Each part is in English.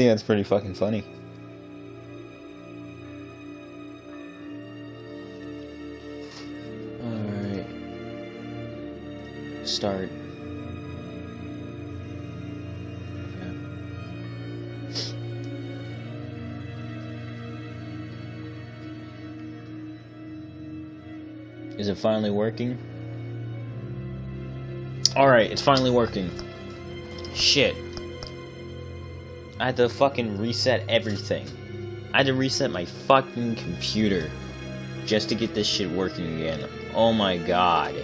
think that's pretty fucking funny. Alright. Start. Okay. Is it finally working? Alright, it's finally working. Shit. I had to fucking reset everything. I had to reset my fucking computer just to get this shit working again. Oh my god.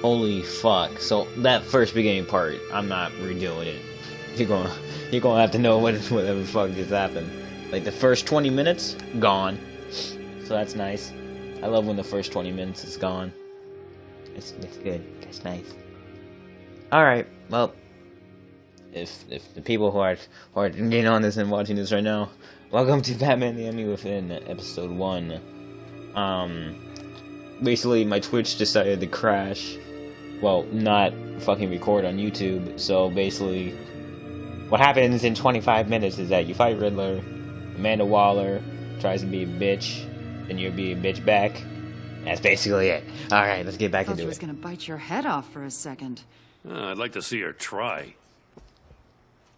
Holy fuck. So that first beginning part, I'm not redoing it. You're gonna have to know whatever the fuck just happened. Like the first 20 minutes, gone. So that's nice. I love when the first 20 minutes is gone. It's good. It's nice. Alright, well, if the people who are getting on this and watching this right now, welcome to Batman the Enemy Within, episode 1. Basically, my Twitch decided to crash. Well, not fucking record on YouTube, so basically, what happens in 25 minutes is that you fight Riddler, Amanda Waller tries to be a bitch, then you'll be a bitch back. That's basically it. Alright, let's get back into it. I thought you was gonna bite your head off for a second. I'd like to see her try.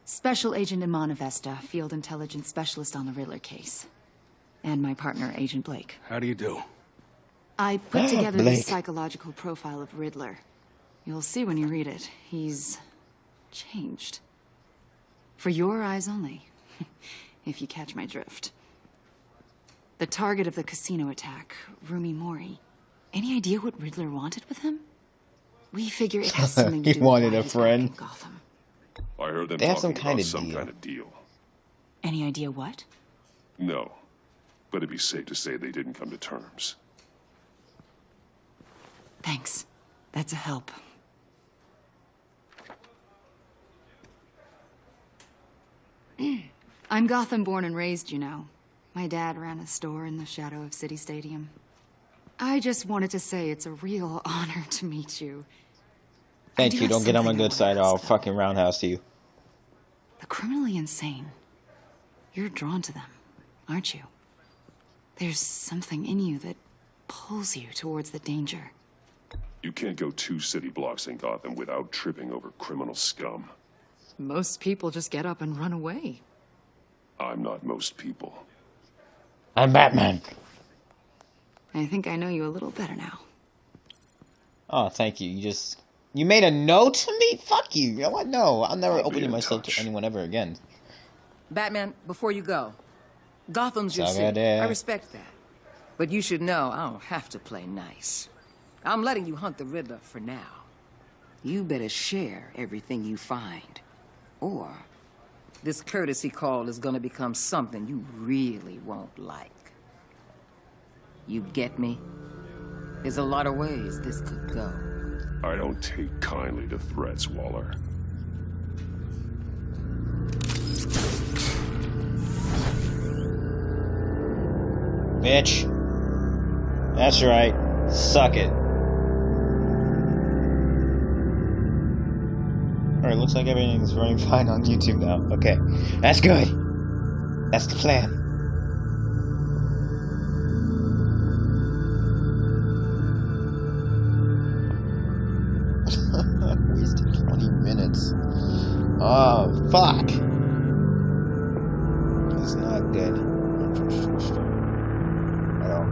Special Agent Imana Vesta, Field Intelligence Specialist on the Riddler case. And my partner, Agent Blake. How do you do? I put together Blake. this psychological profile of Riddler. You'll see when you read it. He's changed. For your eyes only, if you catch my drift. The target of the casino attack, Rumi Mori. Any idea what Riddler wanted with him? We figure it has something to He do with wanted why a he's back friend. in Gotham. I heard them They have talking some kind about of some deal. kind of deal. Any idea what? No, but it'd be safe to say they didn't come to terms. Thanks. That's a help. I'm Gotham born and raised, you know. My dad ran a store in the shadow of City Stadium. I just wanted to say it's a real honor to meet you. Thank do you, have don't get on my something I good side, wanna I'll ask, though. fucking roundhouse to you. The criminally insane. You're drawn to them, aren't you? There's something in you that pulls you towards the danger. You can't go 2 city blocks in Gotham without tripping over criminal scum. Most people just get up and run away. I'm not most people. I'm Batman! I think I know you a little better now. Oh, thank you. You made a no to me? Fuck you. You know what? No, I'm never I'll be opening in myself touch. to anyone ever again. Batman, before you go, Gotham's your Saga city. there. I respect that. But you should know I don't have to play nice. I'm letting you hunt the Riddler for now. You better share everything you find. Or this courtesy call is gonna become something you really won't like. You get me? There's a lot of ways this could go. I don't take kindly to threats, Waller. Bitch. That's right. Suck it. Alright, looks like everything's running fine on YouTube now. Okay. That's good. That's the plan. Wasted 20 minutes. Oh, fuck. That's not good. Well.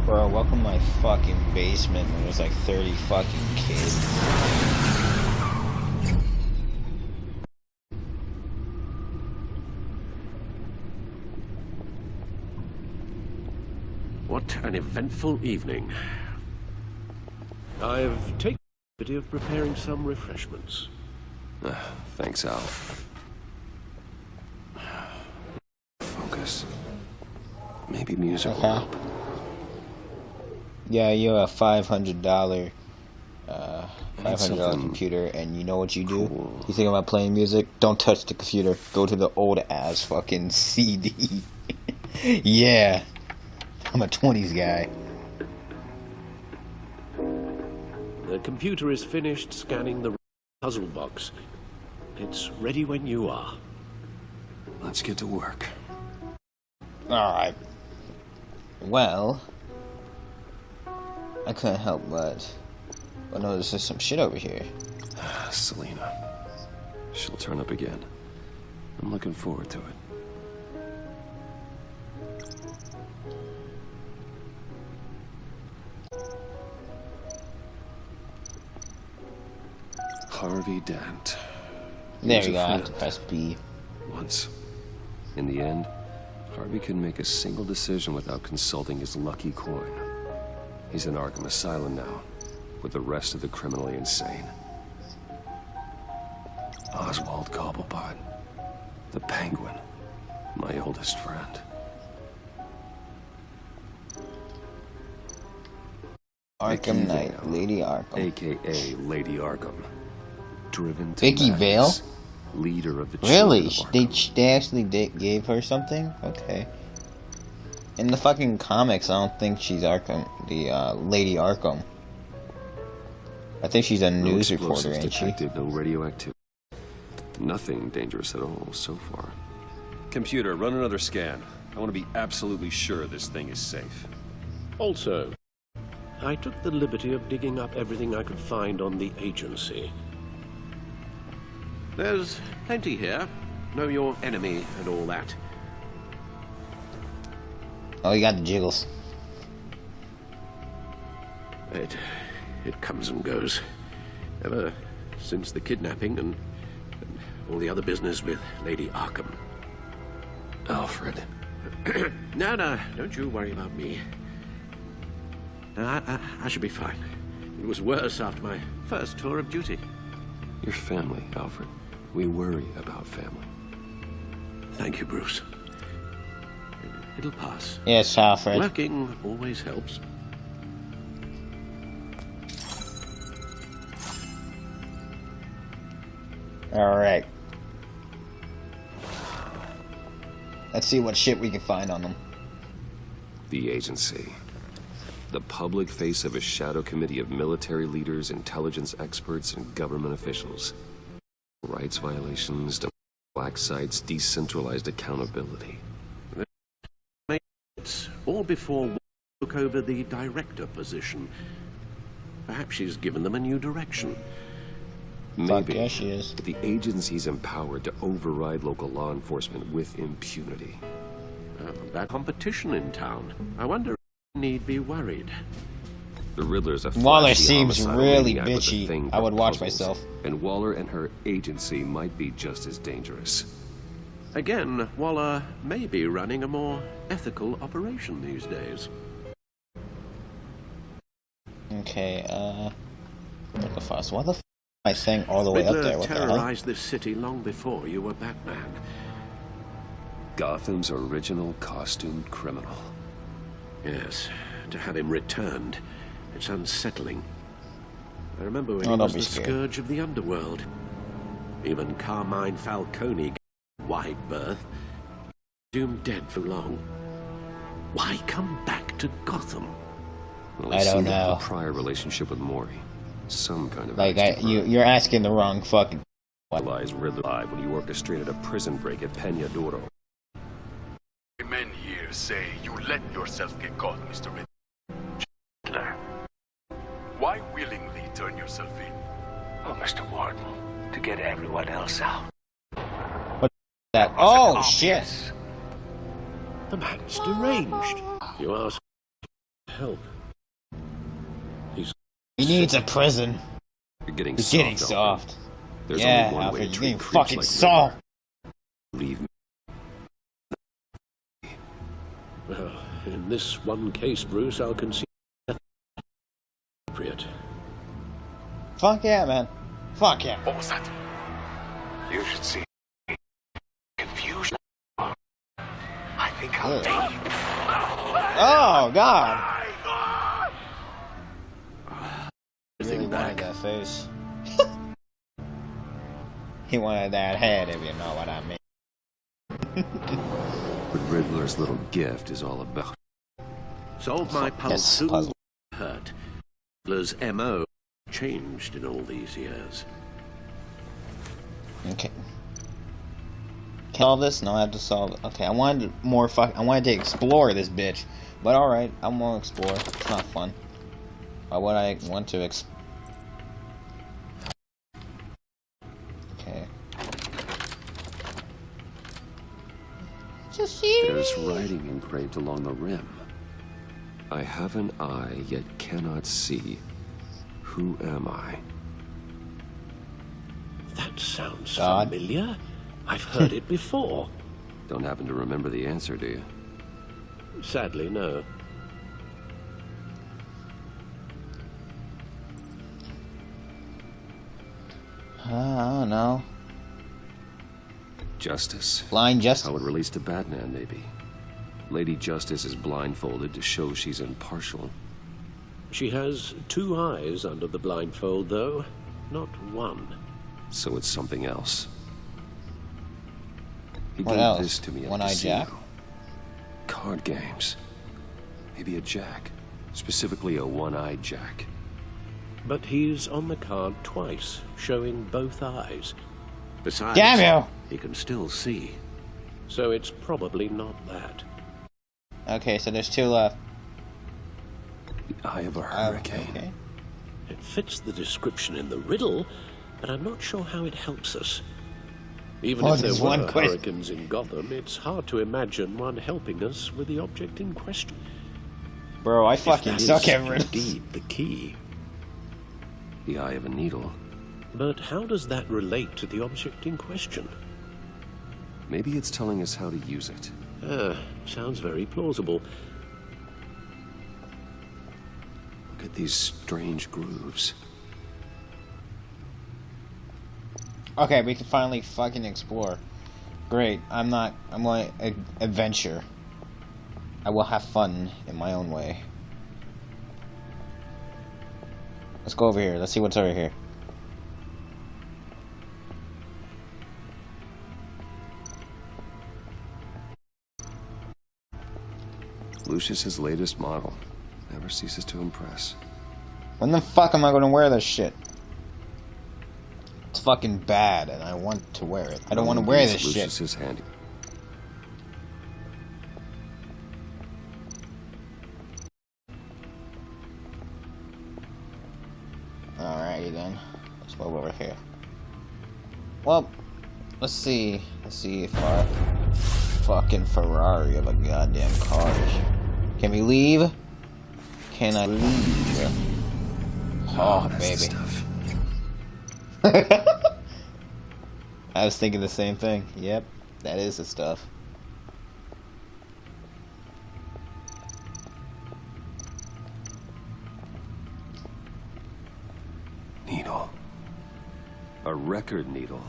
Bro, welcome to my fucking basement when there's like 30 fucking kids. What an eventful evening. I've taken the liberty of preparing some refreshments. Thanks, Al. Focus. Maybe music will help. Yeah, you have $500 $500 computer, and you know what you do? Cool. You think about playing music? Don't touch the computer. Go to the old ass fucking CD. Yeah, I'm a 20s guy. The computer is finished scanning the puzzle box. It's ready when you are. Let's get to work. Alright. Well, I couldn't help but notice there's some shit over here. Selena. She'll turn up again. I'm looking forward to it. Harvey Dent. There we go, I have to press B. Once. In the end, Harvey couldn't make a single decision without consulting his lucky coin. He's in Arkham Asylum now, with the rest of the criminally insane. Oswald Cobblepot, the Penguin, my oldest friend. Arkham Knight, Lady Arkham. AKA Lady Arkham. Driven to Vicky Vale? Leader of the Really? Children of They actually gave her something? Okay. In the fucking comics, I don't think she's Arkham, the Lady Arkham. I think she's a news reporter, ain't she? No radioactivity. Nothing dangerous at all so far. Computer, run another scan. I want to be absolutely sure this thing is safe. Also, I took the liberty of digging up everything I could find on the agency. There's plenty here. Know your enemy and all that. Oh, you got the jiggles. It comes and goes. Ever since the kidnapping and all the other business with Lady Arkham. Alfred. No, don't you worry about me. No, I should be fine. It was worse after my first tour of duty. Your family, Alfred. We worry about family. Thank you, Bruce. It'll pass. Yes, Alfred. Working always helps. Alright. Let's see what shit we can find on them. The agency. The public face of a shadow committee of military leaders, intelligence experts, and government officials. Rights violations, black sites, decentralized accountability. It's all before we took over the director position. Perhaps she's given them a new direction. Maybe. Yeah, she is. The agency's empowered to override local law enforcement with impunity. That competition in town. I wonder if we need be worried. The Riddler's a Waller flashy seems homicide really maniac with a bitchy. thing I for would watch puzzles, myself. And Waller and her agency might be just as dangerous. Again, Waller may be running a more ethical operation these days. Okay, what the fuss? Why the f am I saying all the way up there? What the hell? Terrorized this city long before you were Batman. Gotham's original costumed criminal. Yes, to have him returned, it's unsettling. I remember when Oh, he don't was be the scared. scourge of the underworld. Even Carmine Falcone got a wide berth. Doomed dead for long. Why come back to Gotham? Well, I he don't seemed to have know. a prior relationship with Maury. Some kind of Like, extra crime. you're asking the wrong fucking. Realized Riddler lied when he orchestrated a prison break at Peña Duro. Men here say you let yourself get caught, Mr. Riddler. Why willingly turn yourself in? Oh, Mr. Warden, to get everyone else out. That oh shit! The man's deranged. You ask help. He needs a prison. You're getting He's soft. getting Alfred. soft. There's Yeah, only one Alfred, way you're to getting treat creeps fucking like soft. Riddler. Leave me. Well, in this one case, Bruce, I'll concede appropriate. Fuck yeah, man. Fuck yeah. What was that? You should see confusion. I think I'll Ugh. take you. Oh god. Everything back. face. He wanted that head, if you know what I mean. What Riddler's little gift is all about. Solve my puzzle Yes, soon. puzzle. Hurt. Riddler's MO changed in all these years. Okay. Solve this? No, I have to solve it. Okay, I wanted more I wanted to explore this bitch. But alright, I'm gonna explore. It's not fun. Why would I want to Okay. There's writing engraved along the rim. I have an eye, yet cannot see. Who am I? That sounds God. familiar. I've heard it before. Don't happen to remember the answer, do you? Sadly, no. I don't know. Justice? Blind Justice. How it relates to Batman, maybe. Lady Justice is blindfolded to show she's impartial. She has 2 eyes under the blindfold, though. Not one. So it's something else. He What gave else? this to me at One-eyed casino. Jack? Card games. Maybe a jack. Specifically a one-eyed jack. But he's on the card twice, showing both eyes. Besides, Damn you! he can still see. So it's probably not that. Okay, so there's 2 left. The eye of a hurricane. Okay. It fits the description in the riddle, but I'm not sure how it helps us. Even Oh, if there there's were one question. hurricanes in Gotham, it's hard to imagine one helping us with the object in question. Bro, I If fucking that suck is at riddles. indeed the key. The eye of a needle. But how does that relate to the object in question? Maybe it's telling us how to use it. Sounds very plausible. Look at these strange grooves. Okay, we can finally fucking explore. Great. I'm going to adventure. I will have fun in my own way. Let's go over here. Let's see what's over here. Lucius's latest model. Never ceases to impress. When the fuck am I going to wear this shit? It's fucking bad, and I want to wear it. I don't want to wear this shit. Lucius's handy. Alrighty then. Let's move over here. Well, let's see. Let's see if our fucking Ferrari of a goddamn car is. Can we leave? Can I leave? Oh, that's baby. the stuff. I was thinking the same thing. Yep, that is the stuff. Needle. A record needle.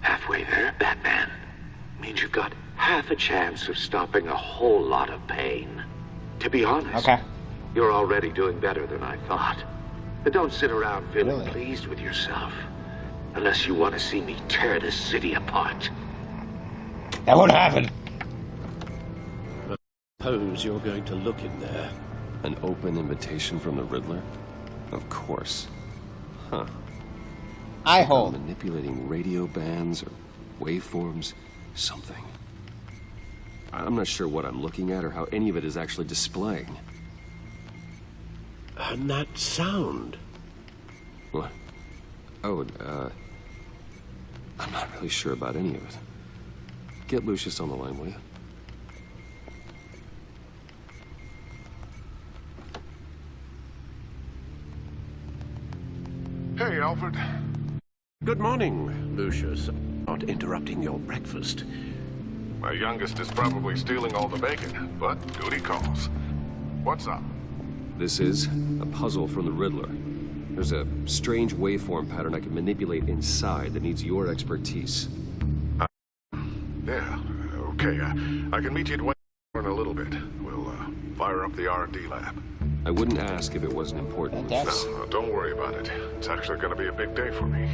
Halfway there, Batman. Means you've got half a chance of stopping a whole lot of pain. To be honest, Okay. you're already doing better than I thought. But don't sit around feeling Really? pleased with yourself. Unless you want to see me tear this city apart. That won't happen. Suppose you're going to look in there. An open invitation from the Riddler? Of course. Huh. I Somehow hold. manipulating radio bands or waveforms. Something. I'm not sure what I'm looking at or how any of it is actually displaying. And that sound. What? Oh, I'm not really sure about any of it. Get Lucius on the line, will you? Hey, Alfred. Good morning, Lucius. Not interrupting your breakfast. My youngest is probably stealing all the bacon, but duty calls. What's up? This is a puzzle from the Riddler. There's a strange waveform pattern I can manipulate inside that needs your expertise. Yeah, okay. I can meet you at 1 in the in a little bit. We'll fire up the R&D lab. I wouldn't ask if it wasn't important. No, don't worry about it. It's actually going to be a big day for me.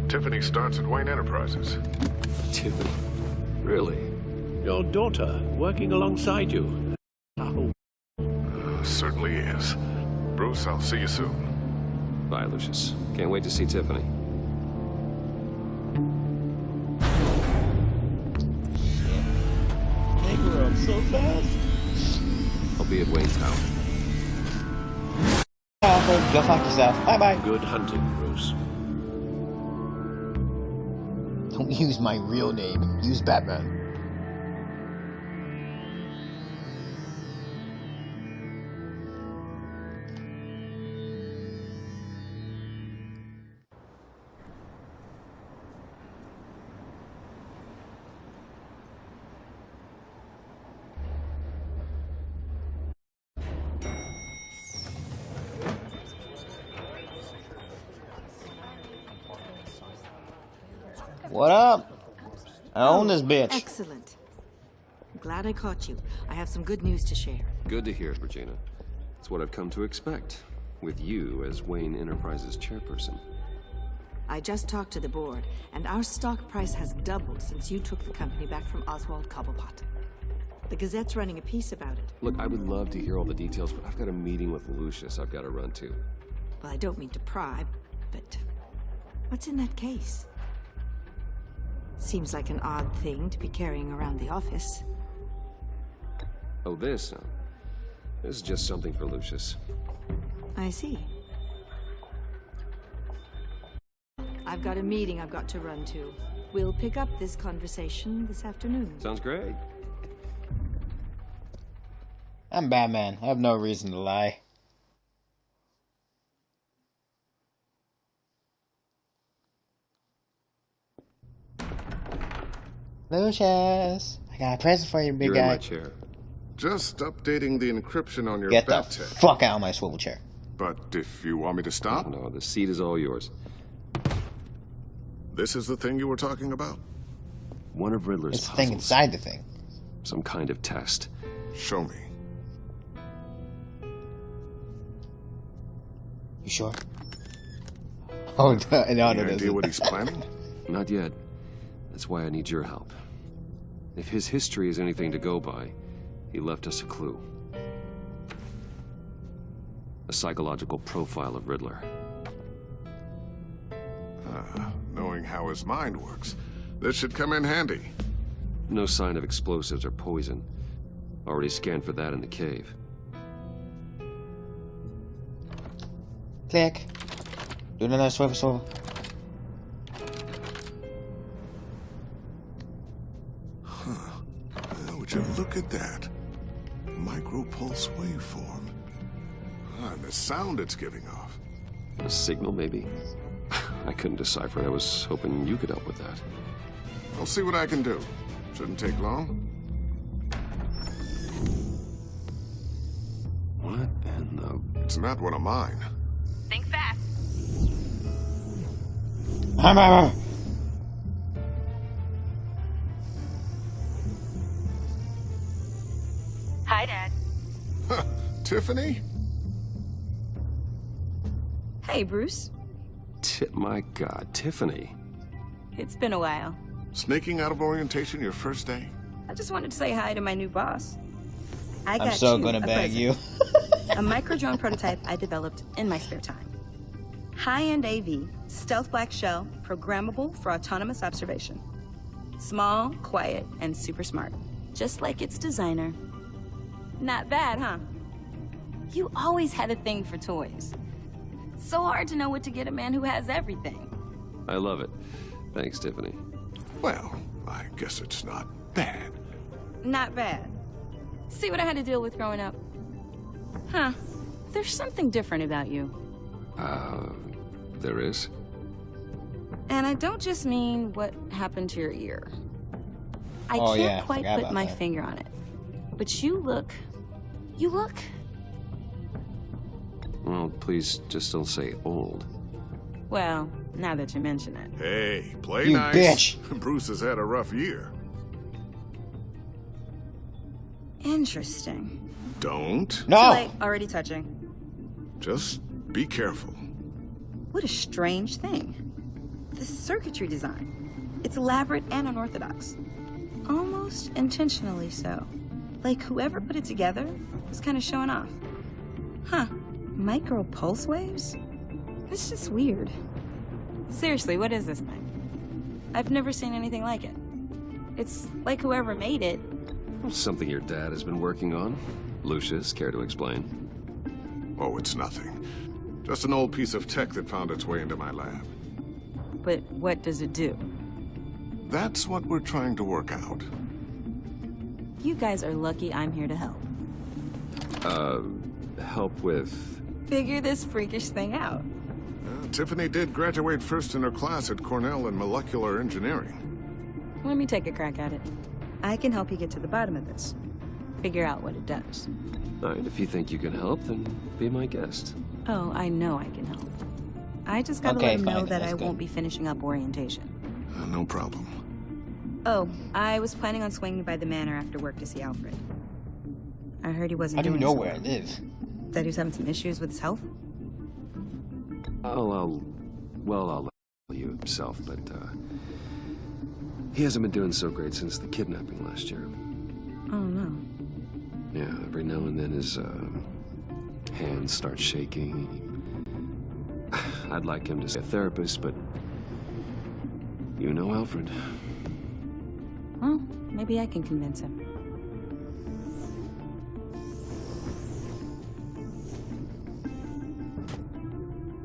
Tiffany starts at Wayne Enterprises. Tiffany? Really? Your daughter working alongside you. Oh. Certainly is. Bruce, I'll see you soon. Bye, Lucius. Can't wait to see Tiffany. They grew up so fast. I'll be at Wayne Tower. Alfred, go fuck yourself. Bye-bye. Good hunting, Bruce. Don't use my real name. Use Batman. What up? I own this bitch. Excellent. I'm glad I caught you. I have some good news to share. Good to hear it, Regina. It's what I've come to expect, with you as Wayne Enterprises chairperson. I just talked to the board, and our stock price has doubled since you took the company back from Oswald Cobblepot. The Gazette's running a piece about it. Look, I would love to hear all the details, but I've got a meeting with Lucius I've got to run to. Well, I don't mean to pry, but what's in that case? Seems like an odd thing to be carrying around the office. Oh, this? No. This is just something for Lucius. I see. I've got a meeting I've got to run to. We'll pick up this conversation this afternoon. Sounds great. I'm Batman. I have no reason to lie. Lucius, I got a present for you, big You're guy. in my chair. Just updating the encryption on your Get the bat tech. fuck out of my swivel chair. But if you want me to stop, No, the seat is all yours. this is the thing you were talking about? One of Riddler's It's the puzzles. thing inside the thing. Some kind of test. Show me. You sure? Oh, no, Any no, idea what he's planning? Not yet. That's why I need your help. If his history is anything to go by, he left us a clue. A psychological profile of Riddler. Knowing how his mind works, this should come in handy. No sign of explosives or poison. Already scanned for that in the cave. Click. Do another swivel. Would you look at that? Micropulse waveform. And the sound it's giving off. A signal, maybe? I couldn't decipher it. I was hoping you could help with that. I'll see what I can do. Shouldn't take long. What in the... It's not one of mine. Think fast. Hi, Dad. Tiffany? Hey, Bruce. My God, Tiffany. It's been a while. Sneaking out of orientation your first day? I just wanted to say hi to my new boss. I got I'm so you gonna a bag present. you. A micro-drone prototype I developed in my spare time. High-end AV, stealth black shell, programmable for autonomous observation. Small, quiet, and super smart. Just like its designer. Not bad, huh? You always had a thing for toys. It's so hard to know what to get a man who has everything. I love it. Thanks, Tiffany. Well, I guess it's not bad. Not bad. See what I had to deal with growing up? Huh. There's something different about you. There is? And I don't just mean what happened to your ear. I Oh, can't yeah, quite forgot put about my that. finger on it. But you look... Well, please just don't say old. Well, now that you mention it. Hey, play You nice. bitch. Bruce has had a rough year. And Interesting. Don't. No! Too late, already touching. Just be careful. What a strange thing. The circuitry design. It's elaborate and unorthodox. Almost intentionally so. Like whoever put it together was kind of showing off. Huh. Micro pulse waves? That's just weird. Seriously, what is this thing? I've never seen anything like it. It's like whoever made it. Something your dad has been working on. Lucius, care to explain? Oh, it's nothing. Just an old piece of tech that found its way into my lab. But what does it do? That's what we're trying to work out. You guys are lucky I'm here to help. Help with... Figure this freakish thing out. Tiffany did graduate first in her class at Cornell in molecular engineering. Let me take a crack at it. I can help you get to the bottom of this. Figure out what it does. All right, if you think you can help, then be my guest. Oh, I know I can help. I just gotta Okay, let him know fine, that that's I good. won't be finishing up orientation. No problem. Oh, I was planning on swinging by the manor after work to see Alfred. I heard he wasn't How do you doing know so where I well. live? That he was having some issues with his health? I'll let you himself, but, he hasn't been doing so great since the kidnapping last year. Oh, no. Yeah, every now and then his, hands start shaking. I'd like him to see a therapist, but you know Alfred. Well, maybe I can convince him.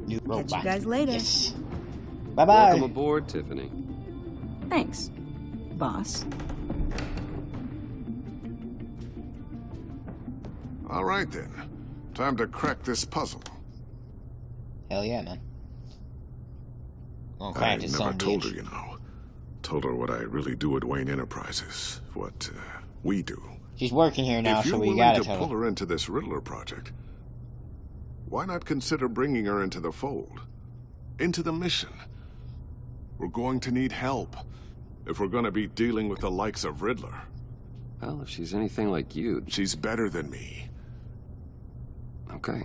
New robot. Catch you guys later. Yes. Bye-bye. Welcome aboard, Tiffany. Thanks, boss. All right, then. Time to crack this puzzle. Hell yeah, man. Oh, I crack is never some told her, bitch. you know. Told her what I really do at Wayne Enterprises. What we do. She's working here now, If you're so we willing gotta to tell pull her. her into this Riddler project, why not consider bringing her into the fold? Into the mission? We're going to need help if we're going to be dealing with the likes of Riddler. Well, if she's anything like you... She's better than me. Okay,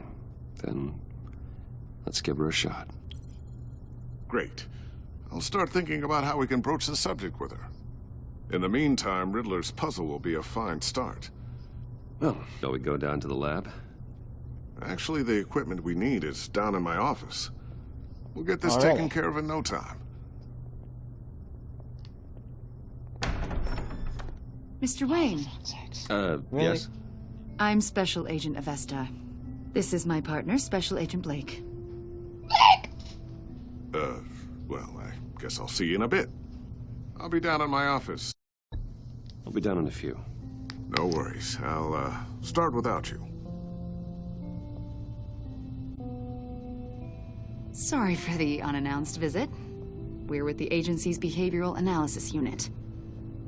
then let's give her a shot. Great. I'll start thinking about how we can broach the subject with her. In the meantime, Riddler's puzzle will be a fine start. Well, shall we go down to the lab? Actually, the equipment we need is down in my office. We'll get this Alright. taken care of in no time. Mr. Wayne, Really? Yes? I'm Special Agent Avesta. This is my partner, Special Agent Blake. Well, I guess I'll see you in a bit. I'll be down in my office. I'll be down in a few. No worries. I'll, start without you. Sorry for the unannounced visit. We're with the agency's behavioral analysis unit.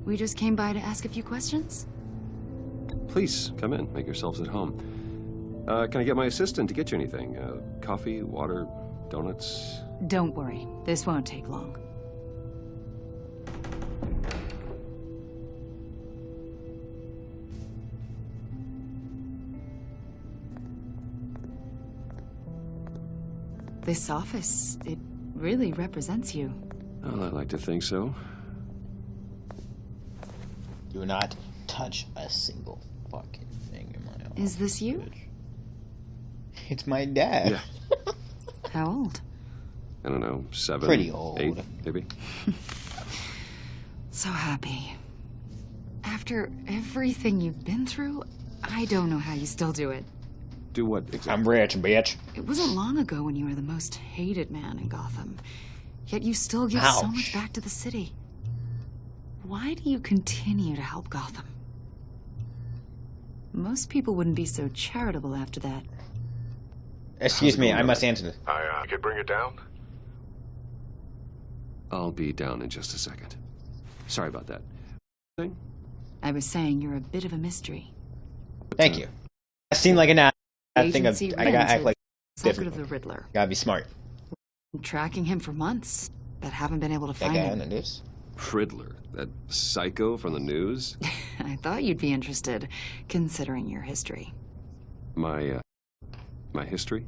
We just came by to ask a few questions. Please, come in. Make yourselves at home. Can I get my assistant to get you anything? Coffee, water, donuts? Don't worry, this won't take long. This office, it really represents you. Well, I'd like to think so. Do not touch a single fucking thing in my office. Is this you? bitch. It's my dad. Yeah. How old? I don't know, 7, Pretty old. 8, maybe? So happy. After everything you've been through, I don't know how you still do it. Do what exactly? I'm rich, bitch. It wasn't long ago when you were the most hated man in Gotham. Yet you still give so Ouch. much back to the city. Why do you continue to help Gotham? Most people wouldn't be so charitable after that. Excuse me, I must answer this. I could bring it down? I'll be down in just a second. Sorry about that. Thing? I was saying you're a bit of a mystery. Thank you. I seem like an ass. I think Agency I gotta act rented like secret different. of the Riddler. Gotta be smart. Tracking him for months, but haven't been able to That find guy on him. the news. Riddler, that psycho from the news? I thought you'd be interested, considering your history. My history?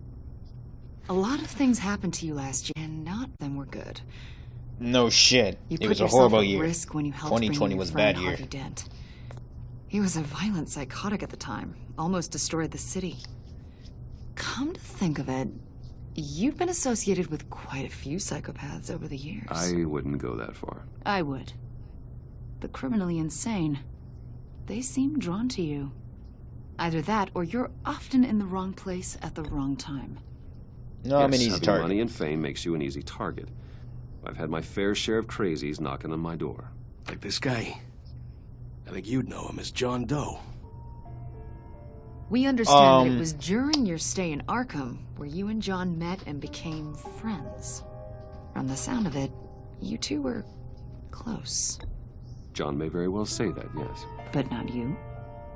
A lot of things happened to you last year, and not of them were good. No shit. You It put was a yourself horrible at year. risk when you helped bring 2020 in your was a friend bad year. Harvey Dent. He was a violent psychotic at the time, almost destroyed the city. Come to think of it, you've been associated with quite a few psychopaths over the years. I wouldn't go that far. I would. The criminally insane. They seem drawn to you. Either that, or you're often in the wrong place at the wrong time. No, I'm an Yes, easy having target. money and fame makes you an easy target. I've had my fair share of crazies knocking on my door. Like this guy. I think you'd know him as John Doe. We understand that it was during your stay in Arkham where you and John met and became friends. From the sound of it, you two were close. John may very well say that, yes. But not you.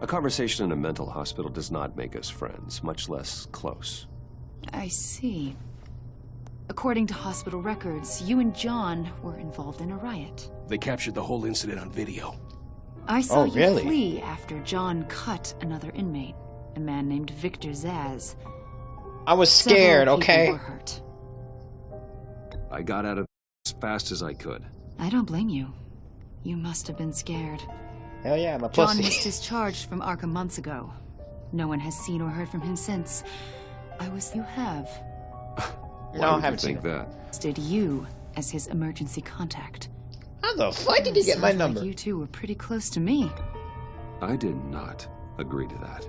A conversation in a mental hospital does not make us friends, much less close. I see. According to hospital records, you and John were involved in a riot. They captured the whole incident on video. I saw you really? flee after John cut another inmate, a man named Victor Zaz. I was scared, Several people okay? were hurt. I got out of as fast as I could. I don't blame you. You must have been scared. Hell yeah, I'm a John was pussy. discharged from Arkham months ago. No one has seen or heard from him since. You have. Why No, I would haven't you seen think it. that? Listed you as his emergency contact. How the fuck did you get my Sounds number? Like you two were pretty close to me. I did not agree to that.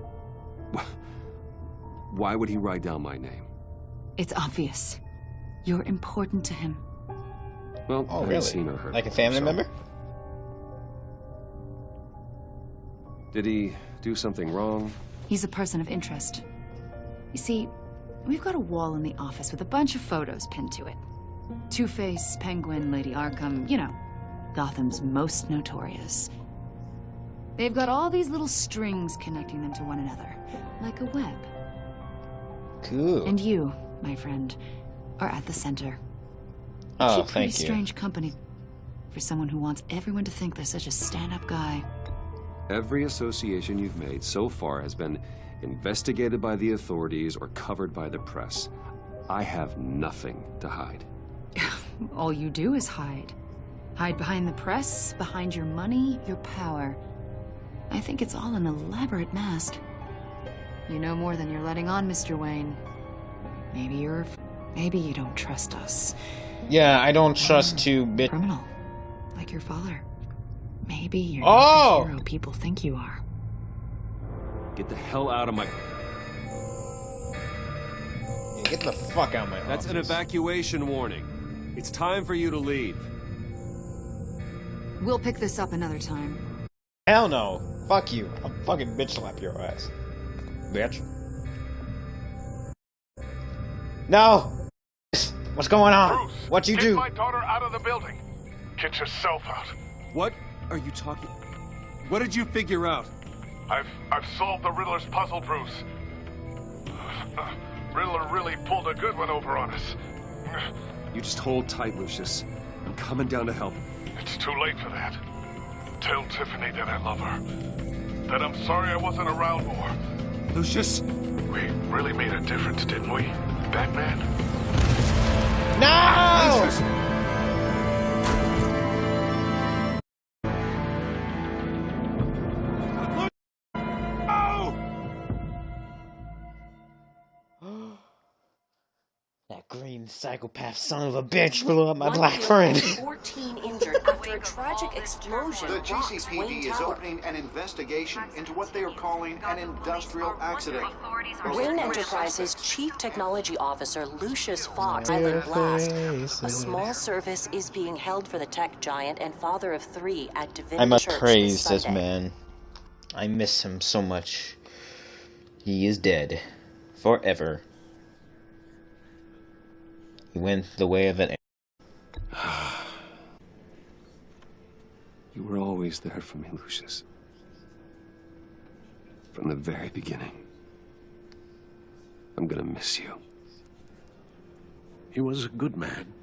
Why would he write down my name? It's obvious. You're important to him. Well, Oh, I haven't really? seen or heard Like a from family him, so- member? Did he do something wrong? He's a person of interest. You see, we've got a wall in the office with a bunch of photos pinned to it. Two-Face, Penguin, Lady Arkham, you know, Gotham's most notorious. They've got all these little strings connecting them to one another, like a web. Cool. And you, my friend, are at the center. Oh, Pretty thank you. strange company for someone who wants everyone to think they're such a stand-up guy. Every association you've made so far has been investigated by the authorities or covered by the press. I have nothing to hide. All you do is hide. Hide behind the press, behind your money, your power. I think it's all an elaborate mask. You know more than you're letting on, Mr. Wayne. Maybe you don't trust us. Yeah, I don't trust two bit. Criminal. Like your father. Maybe you're Oh! not the hero people think you are. Get the hell out of my... Yeah, get the fuck out of my That's an office. evacuation warning. It's time for you to leave. We'll pick this up another time. Hell no. Fuck you. I'll fucking bitch slap your ass. Bitch. No! What's going on? Bruce, What you get do? my daughter out of the building. Get yourself out. What are you talking... What did you figure out? I've solved the Riddler's puzzle, Bruce. Riddler really pulled a good one over on us. You just hold tight, Lucius. I'm coming down to help. It's too late for that. Tell Tiffany that I love her. That I'm sorry I wasn't around more. Lucius! We really made a difference, didn't we, Batman? No! Lucius! That green psychopath son of a bitch blew up my black friend. 14 injured after a tragic explosion. The rocks GCPD Wayne is Tower. opening an investigation into what they are calling an industrial accident. Wayne Enterprises Chief Technology Officer Lucius Fox, Island Blast. A small service is being held for the tech giant and father of 3 at Divinity I must Church praise this Sunday. man. I miss him so much. He is dead. Forever. He went the way of an... You were always there for me, Lucius. From the very beginning. I'm gonna miss you. He was a good man.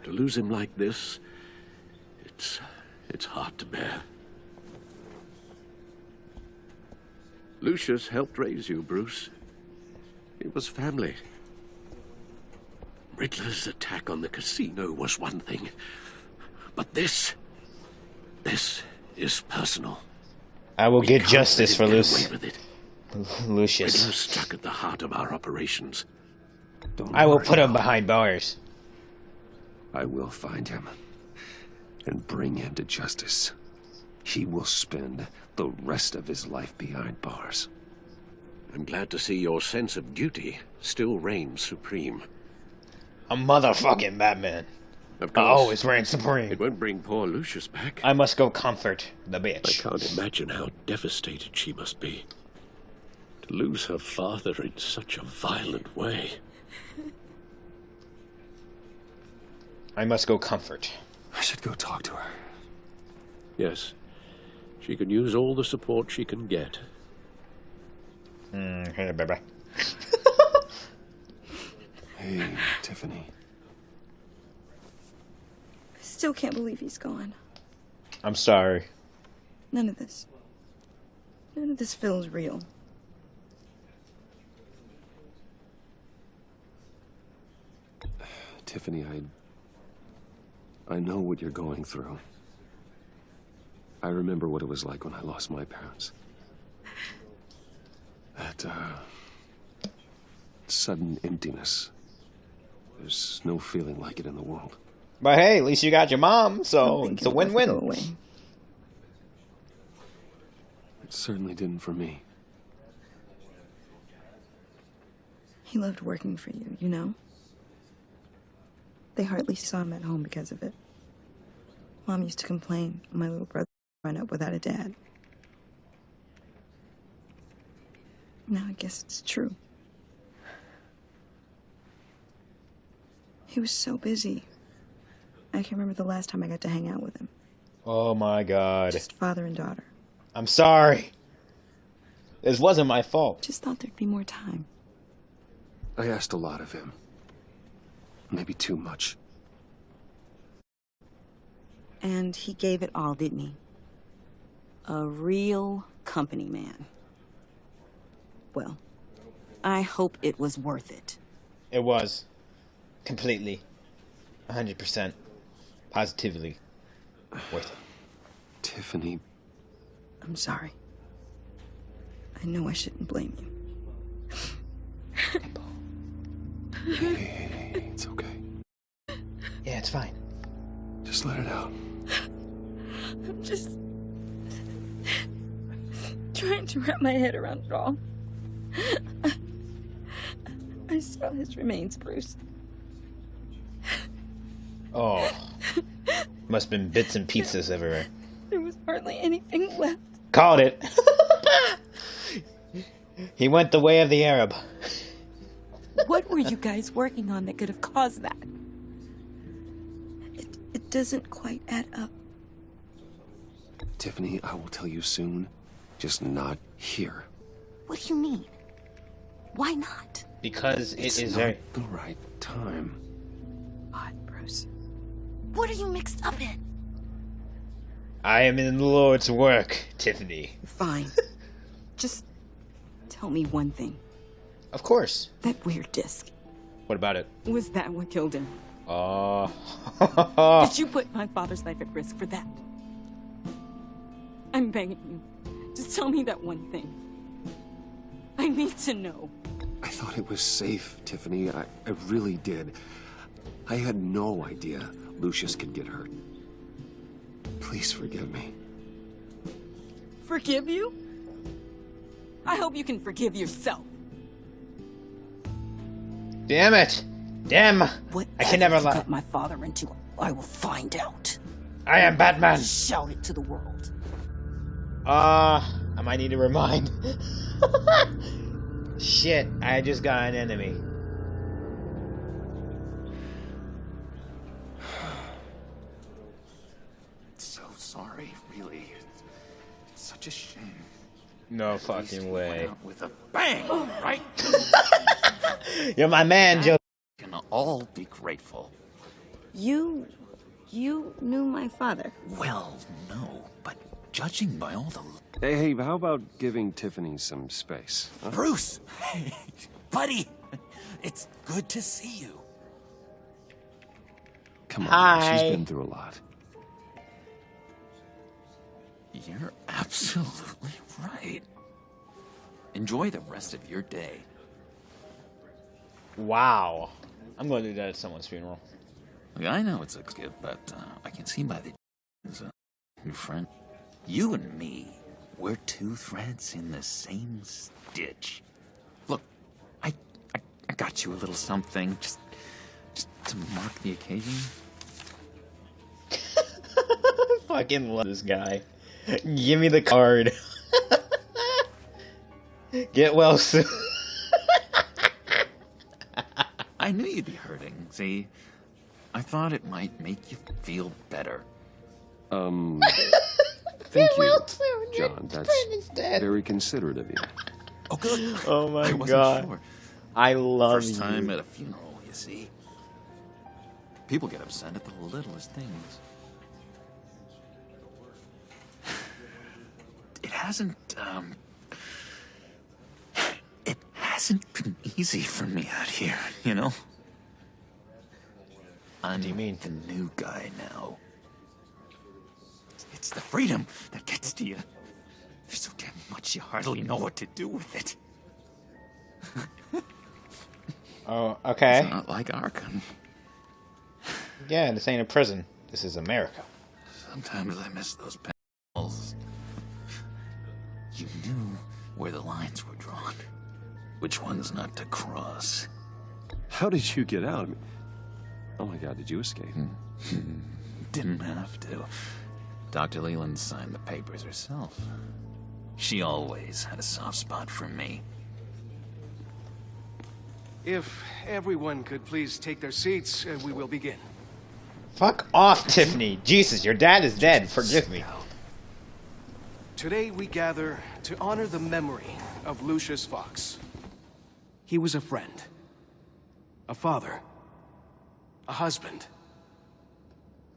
To lose him like this, it's hard to bear. Lucius helped raise you, Bruce. It was family. Riddler's attack on the casino was one thing. But this is personal. I will get justice for Lucius. Lucius. Stuck at the heart of our operations. I will put him behind bars. I will find him and bring him to justice. He will spend the rest of his life behind bars. I'm glad to see your sense of duty still reigns supreme. A motherfucking Batman. Of course, always reign supreme. It won't bring poor Lucius back. I must go comfort the bitch. I can't imagine how devastated she must be. To lose her father in such a violent way. I must go comfort. I should go talk to her. Yes. She can use all the support she can get. Hey, baby. Hey, Tiffany. I still can't believe he's gone. I'm sorry. None of this feels real. Tiffany, I know what you're going through. I remember what it was like when I lost my parents. That, sudden emptiness. There's no feeling like it in the world. But hey, at least you got your mom, so it's a win-win. It certainly didn't for me. He loved working for you, you know? They hardly saw him at home because of it. Mom used to complain my little brother growing up without a dad. Now I guess it's true. He was so busy. I can't remember the last time I got to hang out with him. Oh my god. Just father and daughter. I'm sorry. This wasn't my fault. Just thought there'd be more time. I asked a lot of him. Maybe too much. And he gave it all, didn't he? A real company man. Well, I hope it was worth it. It was. Completely. 100%. Positively. Worth it. Tiffany. I'm sorry. I know I shouldn't blame you. Hey, it's okay. Yeah, it's fine. Just let it out. I'm just trying to wrap my head around it all. I saw his remains, Bruce. Oh. Must have been bits and pieces everywhere. There was hardly anything left. Called it. He went the way of the Arab. What were you guys working on that could have caused that? It doesn't quite add up. Tiffany, I will tell you soon. Just not here. What do you mean? Why not? Because it's it is not very... the right time. Odd, Bruce. What are you mixed up in? I am in the Lord's work, Tiffany. Fine. Just tell me one thing. Of course. That weird disc. What about it? Was that what killed him? Oh. Did you put my father's life at risk for that? I'm begging you. Just tell me that one thing. I need to know. I thought it was safe, Tiffany. I really did. I had no idea Lucius could get hurt. Please forgive me. Forgive you? I hope you can forgive yourself. Damn it! Damn! What I can never lie. Got my father into, I will find out. I am Batman! Shout it to the world. I might need to remind. Shit, I just got an enemy. So sorry, really. It's such a shame. No fucking way. With a bang, right? You're my man, Joe. Can all be grateful. You knew my father. Well, no, but Judging by all the... Hey, how about giving Tiffany some space? Huh? Bruce! Hey, buddy! It's good to see you. Come on, Hi. she's been through a lot. You're absolutely right. Enjoy the rest of your day. Wow. I'm going to do that at someone's funeral. Look, I know it's a gift, but I can see by the... Your friend, you and me, we're two threads in the same stitch. Look, I got you a little something, just to mark the occasion. I fucking love this guy. Give me the card. Get well soon. I knew you'd be hurting, see? I thought it might make you feel better. Thank you, John. That's very considerate of you. Oh, good. Oh my I wasn't god. Sure. I love First time you. at a funeral, you see. People get upset at the littlest things. It hasn't been easy for me out here, you know? What do you mean? The new guy now. It's the freedom that gets to you. There's so damn much you hardly know what to do with it. Oh, okay. It's not like Arkham. Yeah, this ain't a prison. This is America. Sometimes I miss those panels. You knew where the lines were drawn. Which ones not to cross. How did you get out? Oh my god, did you escape? Didn't have to. Dr. Leland signed the papers herself. She always had a soft spot for me. If everyone could please take their seats, we will begin. Fuck off, Tiffany. Jesus, your dad is dead. Forgive me. Today we gather to honor the memory of Lucius Fox. He was a friend, a father, a husband,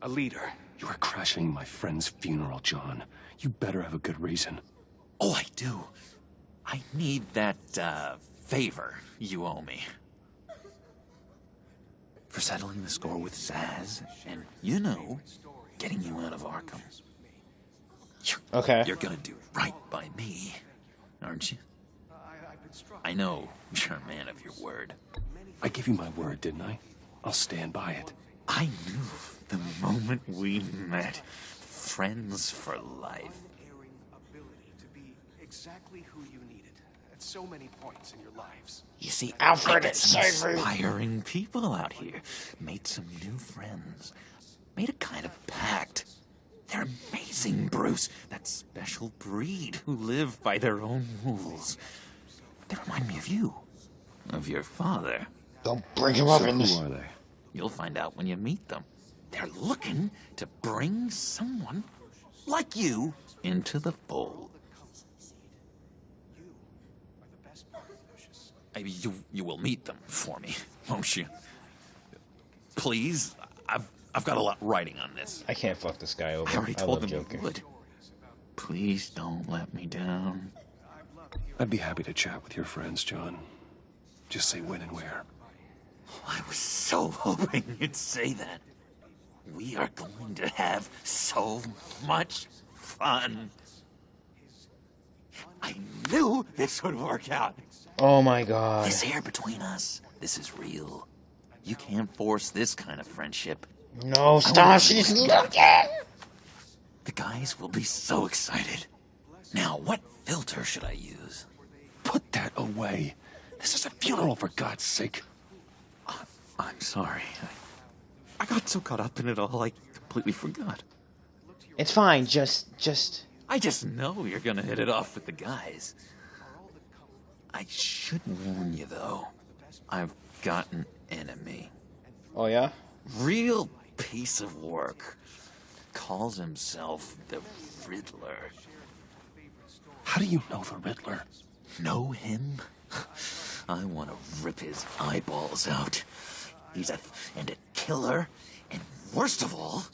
a leader. You are crashing my friend's funeral, John. You better have a good reason. Oh, I do. I need that, favor you owe me. For settling the score with Zaz, and, you know, getting you out of Arkham. You're gonna do right by me, aren't you? I know you're a man of your word. I gave you my word, didn't I? I'll stand by it. I knew the moment we met. Friends for life. Ability to be exactly who you needed at so many points in your lives. You see, Alfred, I met it's some slavery. inspiring people out here. Made some new friends. Made a kind of pact. They're amazing, Bruce. That special breed who live by their own rules. They remind me of you. Of your father. Don't bring him up So in this. who are they? You'll find out when you meet them. They're looking to bring someone like you into the fold. You will meet them for me, won't you? Please, I've got a lot writing on this. I can't fuck this guy over. I already told love them Joker. you would. Please don't let me down. I'd be happy to chat with your friends, John. Just say when and where. I was so hoping you'd say that. We are going to have so much fun. I knew this would work out. Oh my god. This air between us, this is real. You can't force this kind of friendship. No, stop. She's looking. The guys will be so excited. Now, what filter should I use? Put that away. This is a funeral, for God's sake. I'm sorry. I got so caught up in it all, I completely forgot. It's fine. Just. I just know you're gonna hit it off with the guys. I should warn you, though. I've got an enemy. Oh yeah. Real piece of work. Calls himself the Riddler. How do you know the Riddler? Know him? I want to rip his eyeballs out. He's a killer, and worst of all,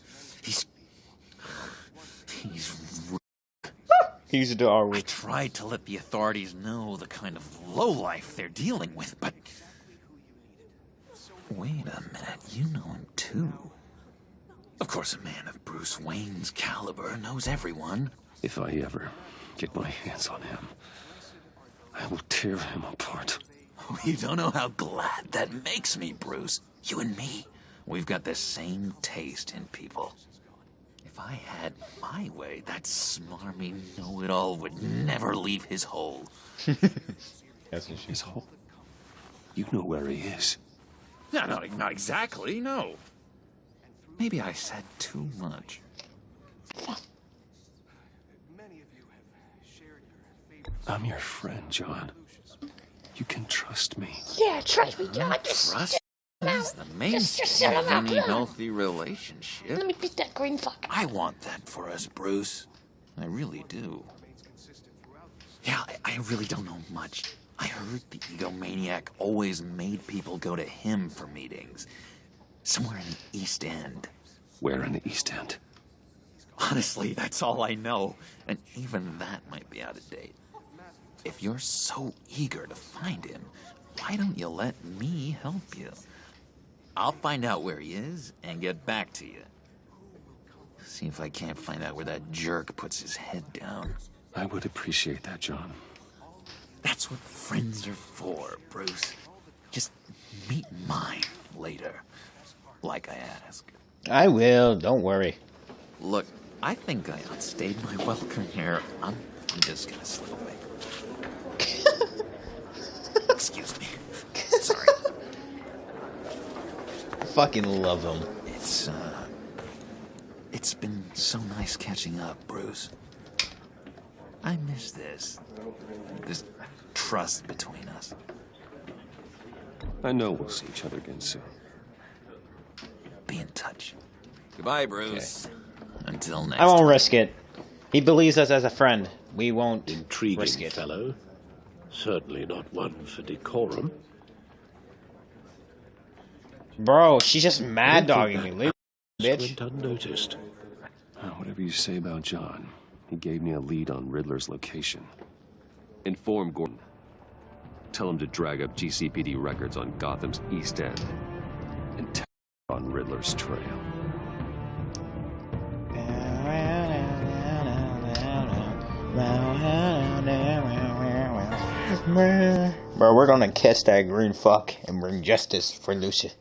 he's He used to do R I word. tried to let the authorities know the kind of lowlife they're dealing with, but... Wait a minute, you know him too. Of course, a man of Bruce Wayne's caliber knows everyone. If I ever get my hands on him, I will tear him apart. You don't know how glad that makes me, Bruce. You and me, we've got the same taste in people. If I had my way, that smarmy know-it-all would never leave his hole. That's what His hole? You know where he is. No, not exactly, no. Maybe I said too much. I'm your friend, John. You can trust me. Yeah, trust me, John. Trust is the main thing of any healthy relationship. Let me beat that green fuck. I want that for us, Bruce. I really do. Yeah, I really don't know much. I heard the egomaniac always made people go to him for meetings. Somewhere in the East End. Where in the East End? Honestly, that's all I know. And even that might be out of date. If you're so eager to find him, why don't you let me help you? I'll find out where he is and get back to you. See if I can't find out where that jerk puts his head down. I would appreciate that, John. That's what friends are for, Bruce. Just meet mine later, like I asked. I will, don't worry. Look, I think I outstayed my welcome here. I'm just gonna slip away. Excuse me. Sorry. I fucking love him. It's been so nice catching up, Bruce. I miss this trust between us. I know we'll see each other again soon. Be in touch. Goodbye, Bruce. Okay. Until next I won't time. risk it. He believes us as a friend. We won't Intriguing risk it. fellow. Certainly not one for decorum. Bro, she's just mad dogging me. Leave bitch. Went unnoticed. Whatever you say about John, he gave me a lead on Riddler's location. Inform Gordon. Tell him to drag up GCPD records on Gotham's East End. And tell him on Riddler's trail. Bro, we're gonna catch that green fuck and bring justice for Lucius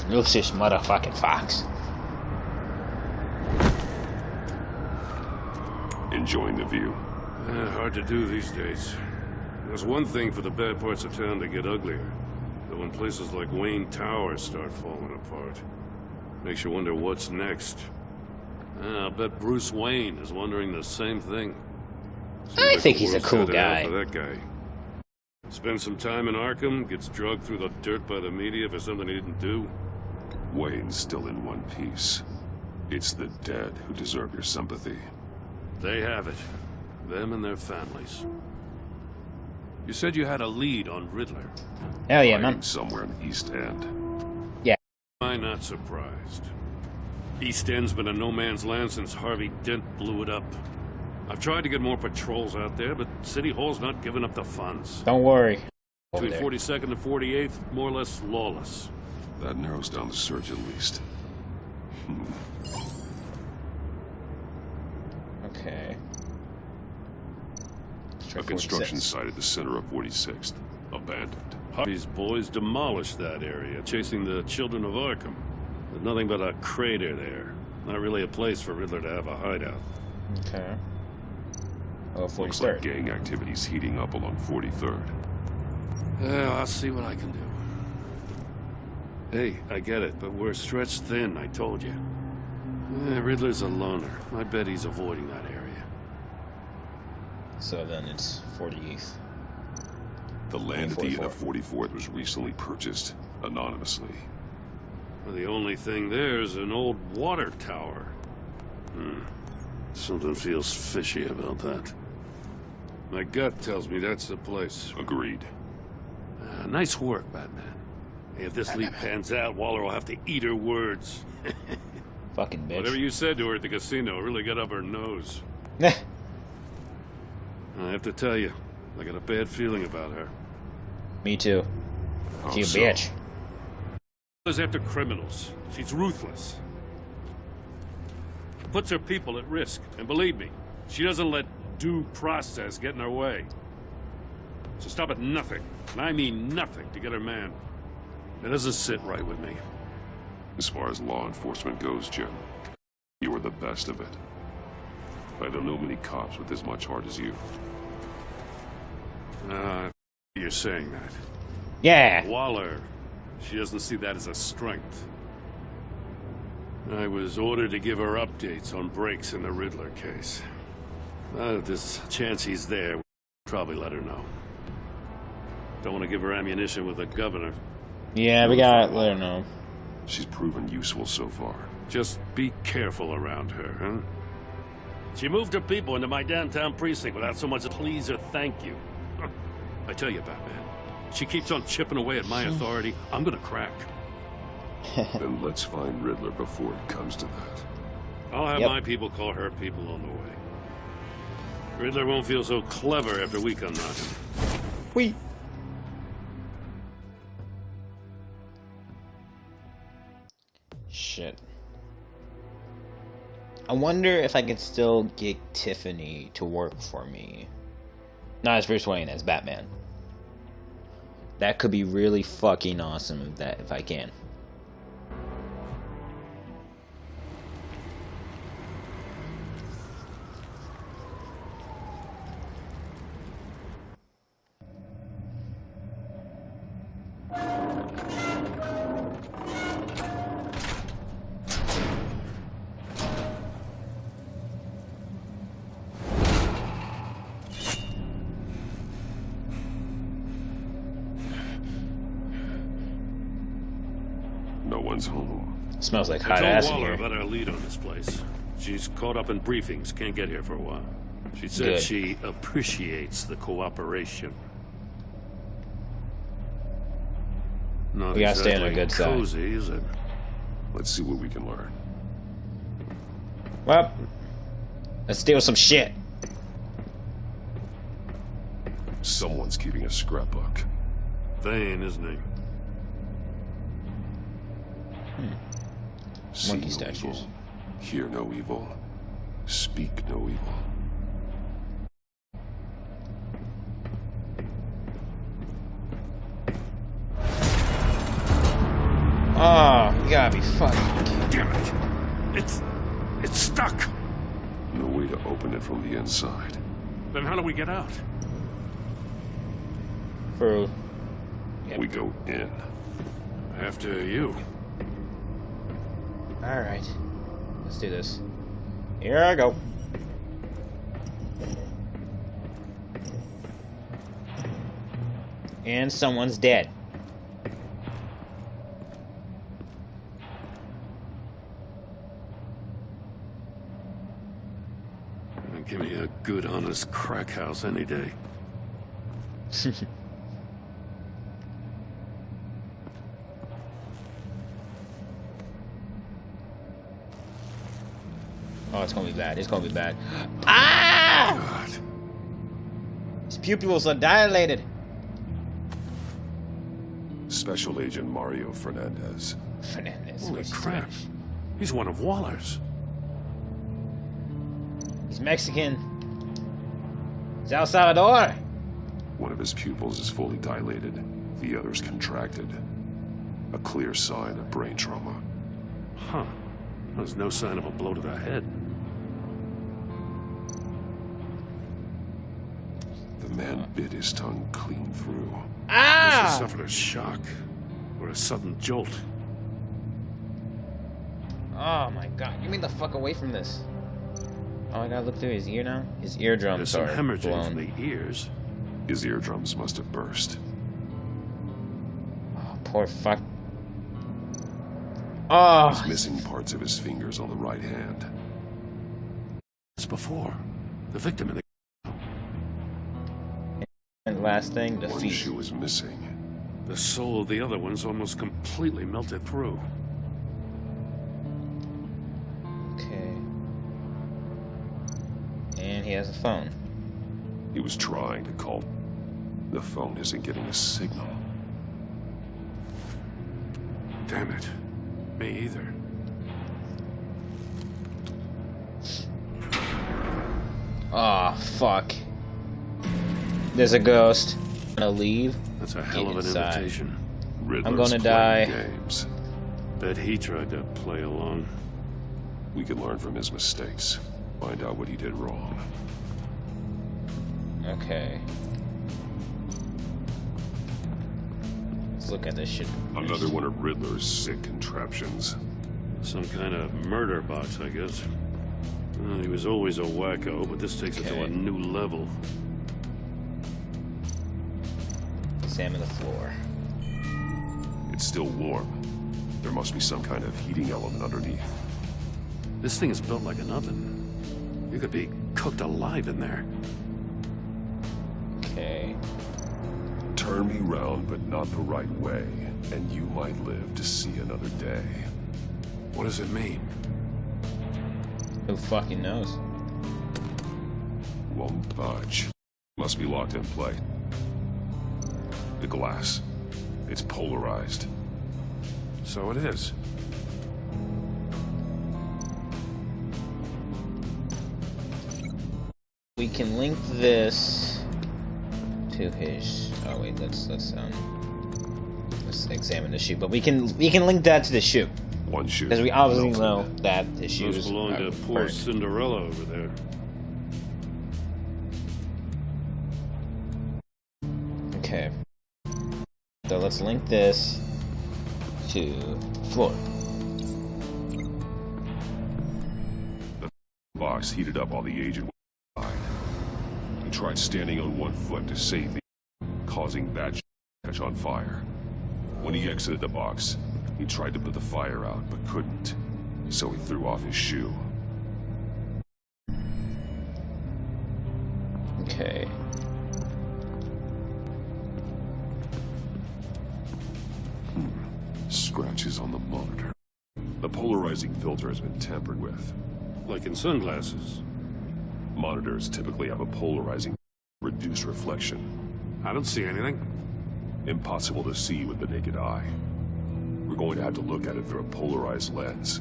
motherfucking Fox. Enjoying the view. Hard to do these days. There's one thing for the bad parts of town to get uglier. But when places like Wayne Towers start falling apart, makes you wonder what's next. I'll bet Bruce Wayne is wondering the same thing. I think he's a cool guy. For that guy. Spends some time in Arkham, gets drugged through the dirt by the media for something he didn't do. Wayne's still in one piece. It's the dead who deserve your sympathy. They have it. Them and their families. You said you had a lead on Riddler. Hell yeah, man. Somewhere in the East End. Yeah. I'm not surprised. East End's been a no man's land since Harvey Dent blew it up. I've tried to get more patrols out there, but City Hall's not giving up the funds. Don't worry. Between 42nd and 48th, more or less lawless. That narrows down the search at least. Okay. A construction site at the center of 46th. Abandoned. Harvey's boys demolished that area, chasing the children of Arkham. There's nothing but a crater there. Not really a place for Riddler to have a hideout. Okay. Oh, 43rd. Looks like gang activity's heating up along 43rd. Yeah, I'll see what I can do. Hey, I get it, but we're stretched thin, I told you. Riddler's a loner. I bet he's avoiding that area. So then it's 48th. The land at the end of 44th was recently purchased anonymously. Well, the only thing there is an old water tower. Something feels fishy about that. My gut tells me that's the place. Agreed. Nice work, Batman. If this lead pans out, Waller will have to eat her words. Fucking bitch. Whatever you said to her at the casino really got up her nose. I have to tell you, I got a bad feeling about her. Me too. She's a bitch. She's after criminals. She's ruthless. Puts her people at risk. And believe me, she doesn't let due process get in her way. So stop at nothing, and I mean nothing, to get her man. It doesn't sit right with me. As far as law enforcement goes, Jim, you are the best of it. I don't know many cops with as much heart as you. You're saying that. Yeah. Waller, she doesn't see that as a strength. I was ordered to give her updates on breaks in the Riddler case. If there's a chance he's there, we'll probably let her know. Don't want to give her ammunition with the governor. Yeah, we gotta let her know. She's proven useful so far. Just be careful around her, huh? She moved her people into my downtown precinct without so much as please or thank you. I tell you, Batman, she keeps on chipping away at my authority. I'm gonna crack. Then let's find Riddler before it comes to that. I'll have my people call her people on the way. Riddler won't feel so clever after we come knocking. Wait. Shit. I wonder if I could still get Tiffany to work for me. Not as Bruce Wayne, as Batman. That could be really fucking awesome if I can. No one's home. Smells like hot ass I in told here. Waller about our lead on this place. She's caught up in briefings, can't get here for a while. She said Good. she appreciates the cooperation. Not We gotta stay on the exactly good side. cozy, is it? Let's see what we can learn. Well, let's steal some shit. Someone's keeping a scrapbook. Vane, isn't he? See Monkey no statues. evil, hear no evil, speak no evil. Oh, you gotta be fucking. Damn it! It's stuck! No way to open it from the inside. Then how do we get out? For We go in. After you. Alright. Let's do this. Here I go. And someone's dead. Give me a good, honest crack house any day. Oh, it's gonna be bad. It's gonna be bad. Ah! God. His pupils are dilated. Special Agent Mario Fernandez. Fernandez. Holy crap. He's one of Waller's. He's Mexican. He's El Salvador. One of his pupils is fully dilated. The other's contracted. A clear sign of brain trauma. Huh. There's no sign of a blow to the head. The man bit his tongue clean through. Must have Ah! suffered a shock. Or a sudden jolt. Oh my god. Get me the fuck away from this. Oh, I gotta look through his ear now? His eardrums There's some are hemorrhaging blown. from the ears. His eardrums must have burst. Oh, poor fuck. Oh! He's missing parts of his fingers on the right hand. It's before. The victim in the... And last thing, the One feet. shoe is missing. The soul of the other one's almost completely melted through. he has a phone. He was trying to call. The phone isn't getting a signal. Damn it. Me either. Aw, fuck. There's a ghost. I'm gonna leave. That's a hell of an invitation. I'm gonna die. Games. Bet he tried to play along. We can learn from his mistakes. Find out what he did wrong. Okay. Let's look at this shit. Another one of Riddler's sick contraptions. Some kind of murder box, I guess. Well, he was always a wacko, but this takes it to a new level. Examine the floor. It's still warm. There must be some kind of heating element underneath. This thing is built like an oven. You could be cooked alive in there. Okay. Turn me round, but not the right way, and you might live to see another day. What does it mean? Who fucking knows? Won't budge. Must be locked in place. The glass. It's polarized. So it is. We can link this to his. Oh wait, let's examine the shoe. But we can link that to the shoe. One shoe. Because we obviously know that the shoe Those belong to poor burnt. Cinderella over there. Okay. So let's link this to floor. The box heated up while the agent was inside. He tried standing on one foot to save the causing that to catch on fire. When he exited the box, he tried to put the fire out, but couldn't. So he threw off his shoe. Okay. Scratches on the monitor. The polarizing filter has been tampered with. Like in sunglasses. Monitors typically have a polarizing, reduced reflection. I don't see anything. Impossible to see with the naked eye. We're going to have to look at it through a polarized lens.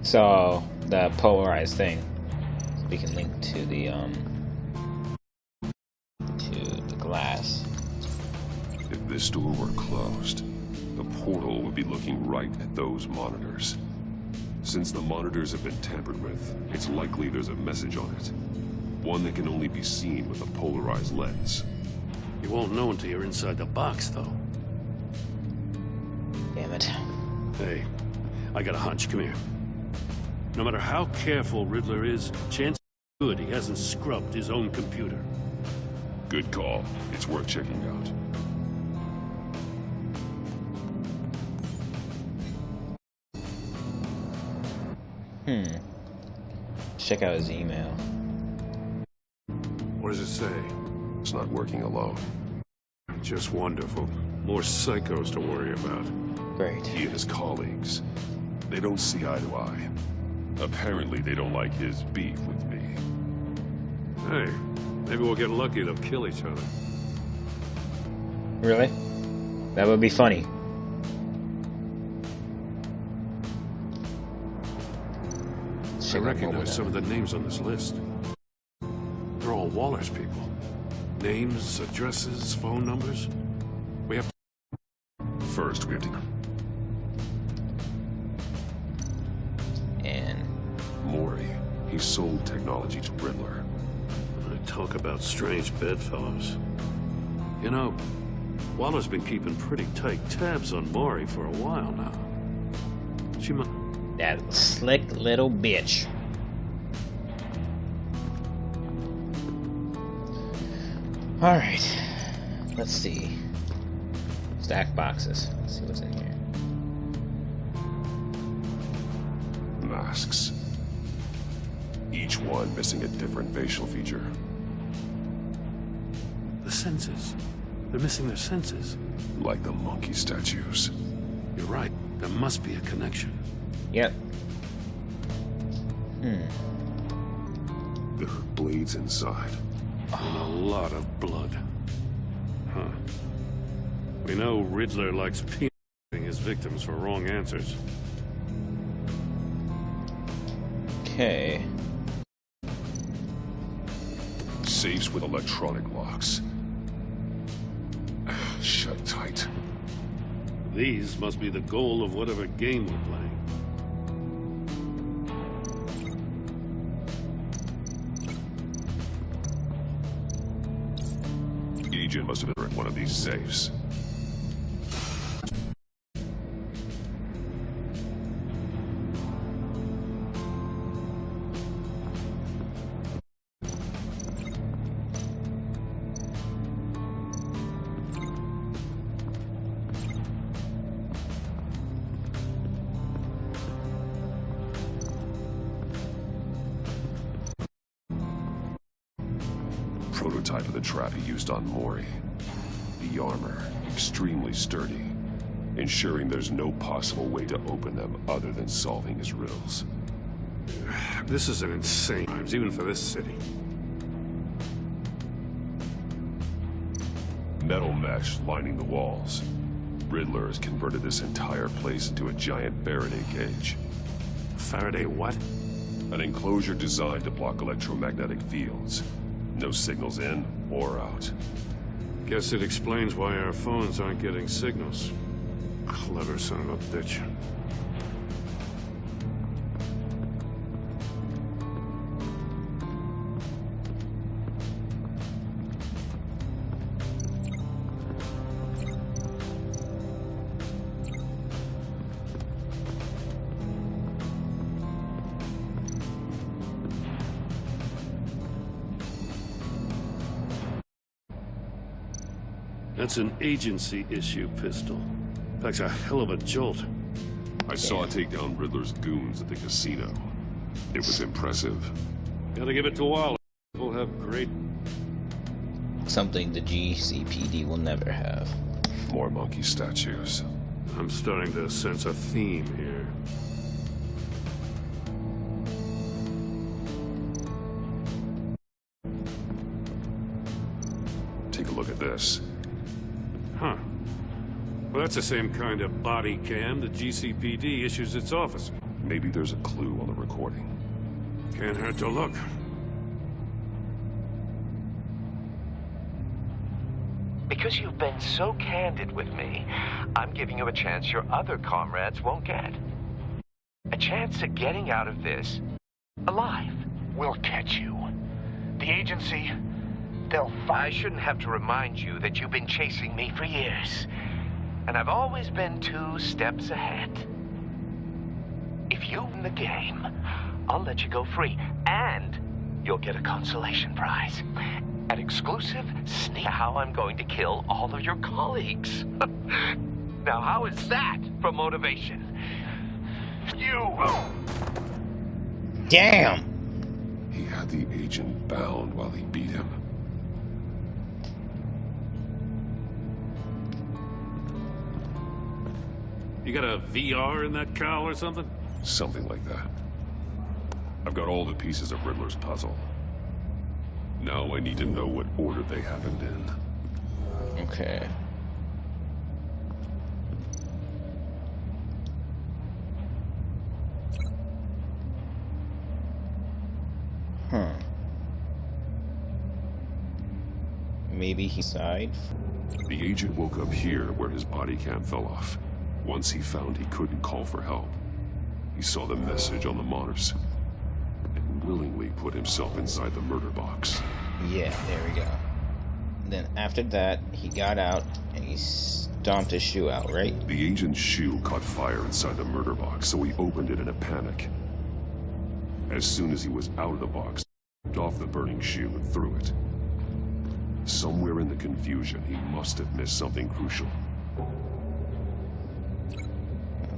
So the polarized thing, we can link to the glass. If this door were closed, the portal would be looking right at those monitors. Since the monitors have been tampered with, it's likely there's a message on it. One that can only be seen with a polarized lens. You won't know until you're inside the box, though. Damn it. Hey, I got a hunch. Come here. No matter how careful Riddler is, chances are good he hasn't scrubbed his own computer. Good call. It's worth checking out. Check out his email. What does it say? It's not working alone. Just wonderful. More psychos to worry about. Great. He and his colleagues, they don't see eye to eye. Apparently, they don't like his beef with me. Hey, maybe we'll get lucky to kill each other. Really? That would be funny. I recognize some of the names on this list. They're all Waller's people. Names, addresses, phone numbers. We have to... First, we have to... And... Maury. He sold technology to Riddler. Talk about strange bedfellows. You know, Waller's been keeping pretty tight tabs on Maury for a while now. She must... That slick little bitch. Alright. Let's see. Stack boxes. Let's see what's in here. Masks. Each one missing a different facial feature. The senses. They're missing their senses. Like the monkey statues. You're right. There must be a connection. Yep. There are blades inside. And a lot of blood. Huh. We know Riddler likes penalizing his victims for wrong answers. Okay. Safes with electronic locks. Shut tight. These must be the goal of whatever game we're playing. The agent must have been in one of these safes. Prototype of the trap he used on Mori. The armor, extremely sturdy, ensuring there's no possible way to open them other than solving his riddles. This is an insane times, even for this city. Metal mesh lining the walls. Riddler has converted this entire place into a giant Faraday cage. Faraday what? An enclosure designed to block electromagnetic fields. No signals in or out. Guess it explains why our phones aren't getting signals. Clever son of a bitch. That's an agency issue pistol. Packs a hell of a jolt. I saw it take down Riddler's goons at the casino. It was impressive. Gotta give it to Wallace. We'll have great... Something the GCPD will never have. More monkey statues. I'm starting to sense a theme here. Take a look at this. Huh. Well, that's the same kind of body cam the GCPD issues its officer. Maybe there's a clue on the recording. Can't hurt to look. Because you've been so candid with me, I'm giving you a chance your other comrades won't get. A chance at getting out of this alive. We'll catch you. The agency, they'll find... I shouldn't have to remind you that you've been chasing me for years. And I've always been 2 steps ahead. If you win the game, I'll let you go free. And you'll get a consolation prize. An exclusive sneak how I'm going to kill all of your colleagues. Now, how is that for motivation? You! Damn! He had the agent bound while he beat him. You got a VR in that cowl or something? Something like that. I've got all the pieces of Riddler's puzzle. Now I need to know what order they happened in. Okay. Huh. Maybe he died? The agent woke up here where his body cam fell off. Once he found he couldn't call for help, he saw the message on the monitors and willingly put himself inside the murder box. Yeah, there we go. Then after that, he got out and he stomped his shoe out, right? The agent's shoe caught fire inside the murder box, so he opened it in a panic. As soon as he was out of the box, he ripped off the burning shoe and threw it. Somewhere in the confusion, he must have missed something crucial.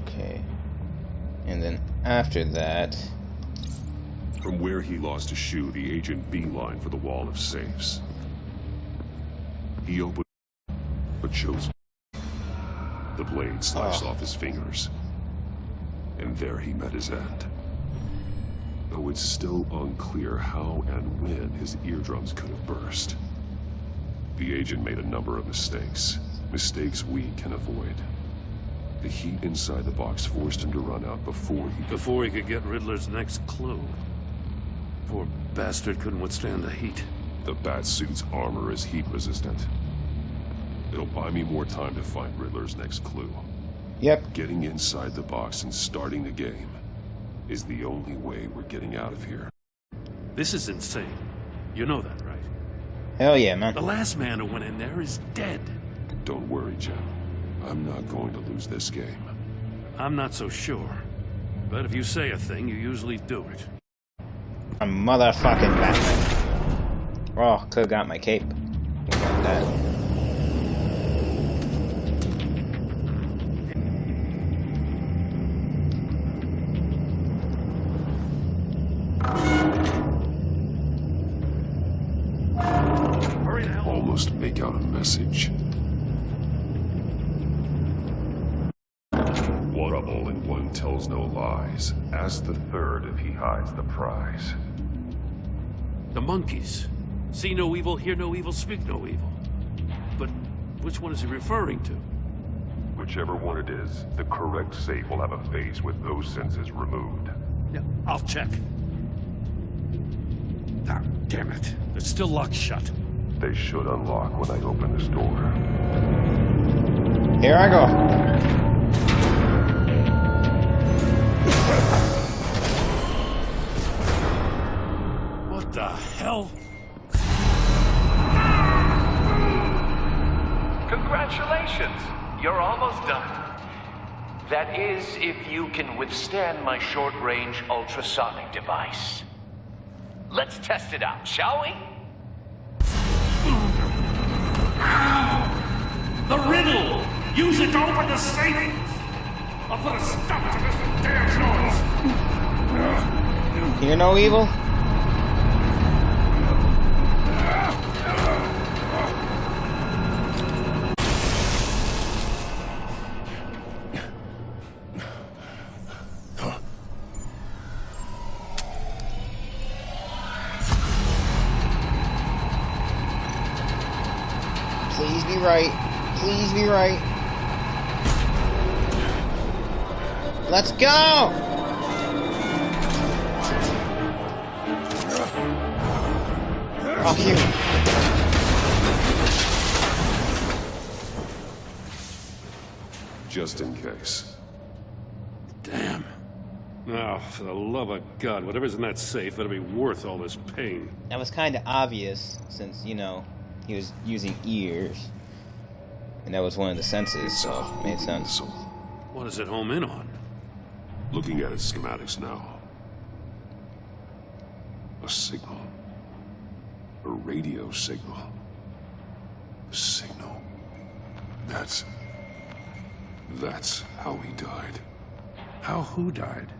Okay. And then after that... From where he lost his shoe, the agent beelined for the wall of safes. He opened but chose. The blade sliced off his fingers. And there he met his end. though it's still unclear how and when his eardrums could have burst. The agent made a number of mistakes. Mistakes we can avoid. The heat inside the box forced him to run out before he could get Riddler's next clue. Poor bastard couldn't withstand the heat. The Batsuit's armor is heat resistant. It'll buy me more time to find Riddler's next clue. Yep. Getting inside the box and starting the game is the only way we're getting out of here. This is insane. You know that, right? Hell yeah, man. The last man who went in there is dead. Don't worry, Jim. I'm not going to lose this game. I'm not so sure. But if you say a thing, you usually do it. A motherfucking Batman. Oh, could've got my cape. Like that. Almost make out a message. One double and one tells no lies. Ask the third if he hides the prize. The monkeys. See no evil, hear no evil, speak no evil. But which one is he referring to? Whichever one it is, the correct safe will have a face with those senses removed. Yeah, I'll check. Ah, damn it. It's still locked shut. They should unlock when I open this door. Here I go. What the hell? Congratulations! You're almost done. That is, if you can withstand my short-range ultrasonic device. Let's test it out, shall we? The riddle! Use it to open the safe! I'll put a stop to this damn noise! Hear no evil? Please be right. Please be right. Let's go! Oh, here. Just in case. Damn. Oh, for the love of God, whatever's in that safe better be worth all this pain. That was kind of obvious, since, you know, he was using ears. And that was one of the senses, so it made sense. What does it home in on? Looking at its schematics now. A signal. A radio signal. A signal. That's how he died. How who died?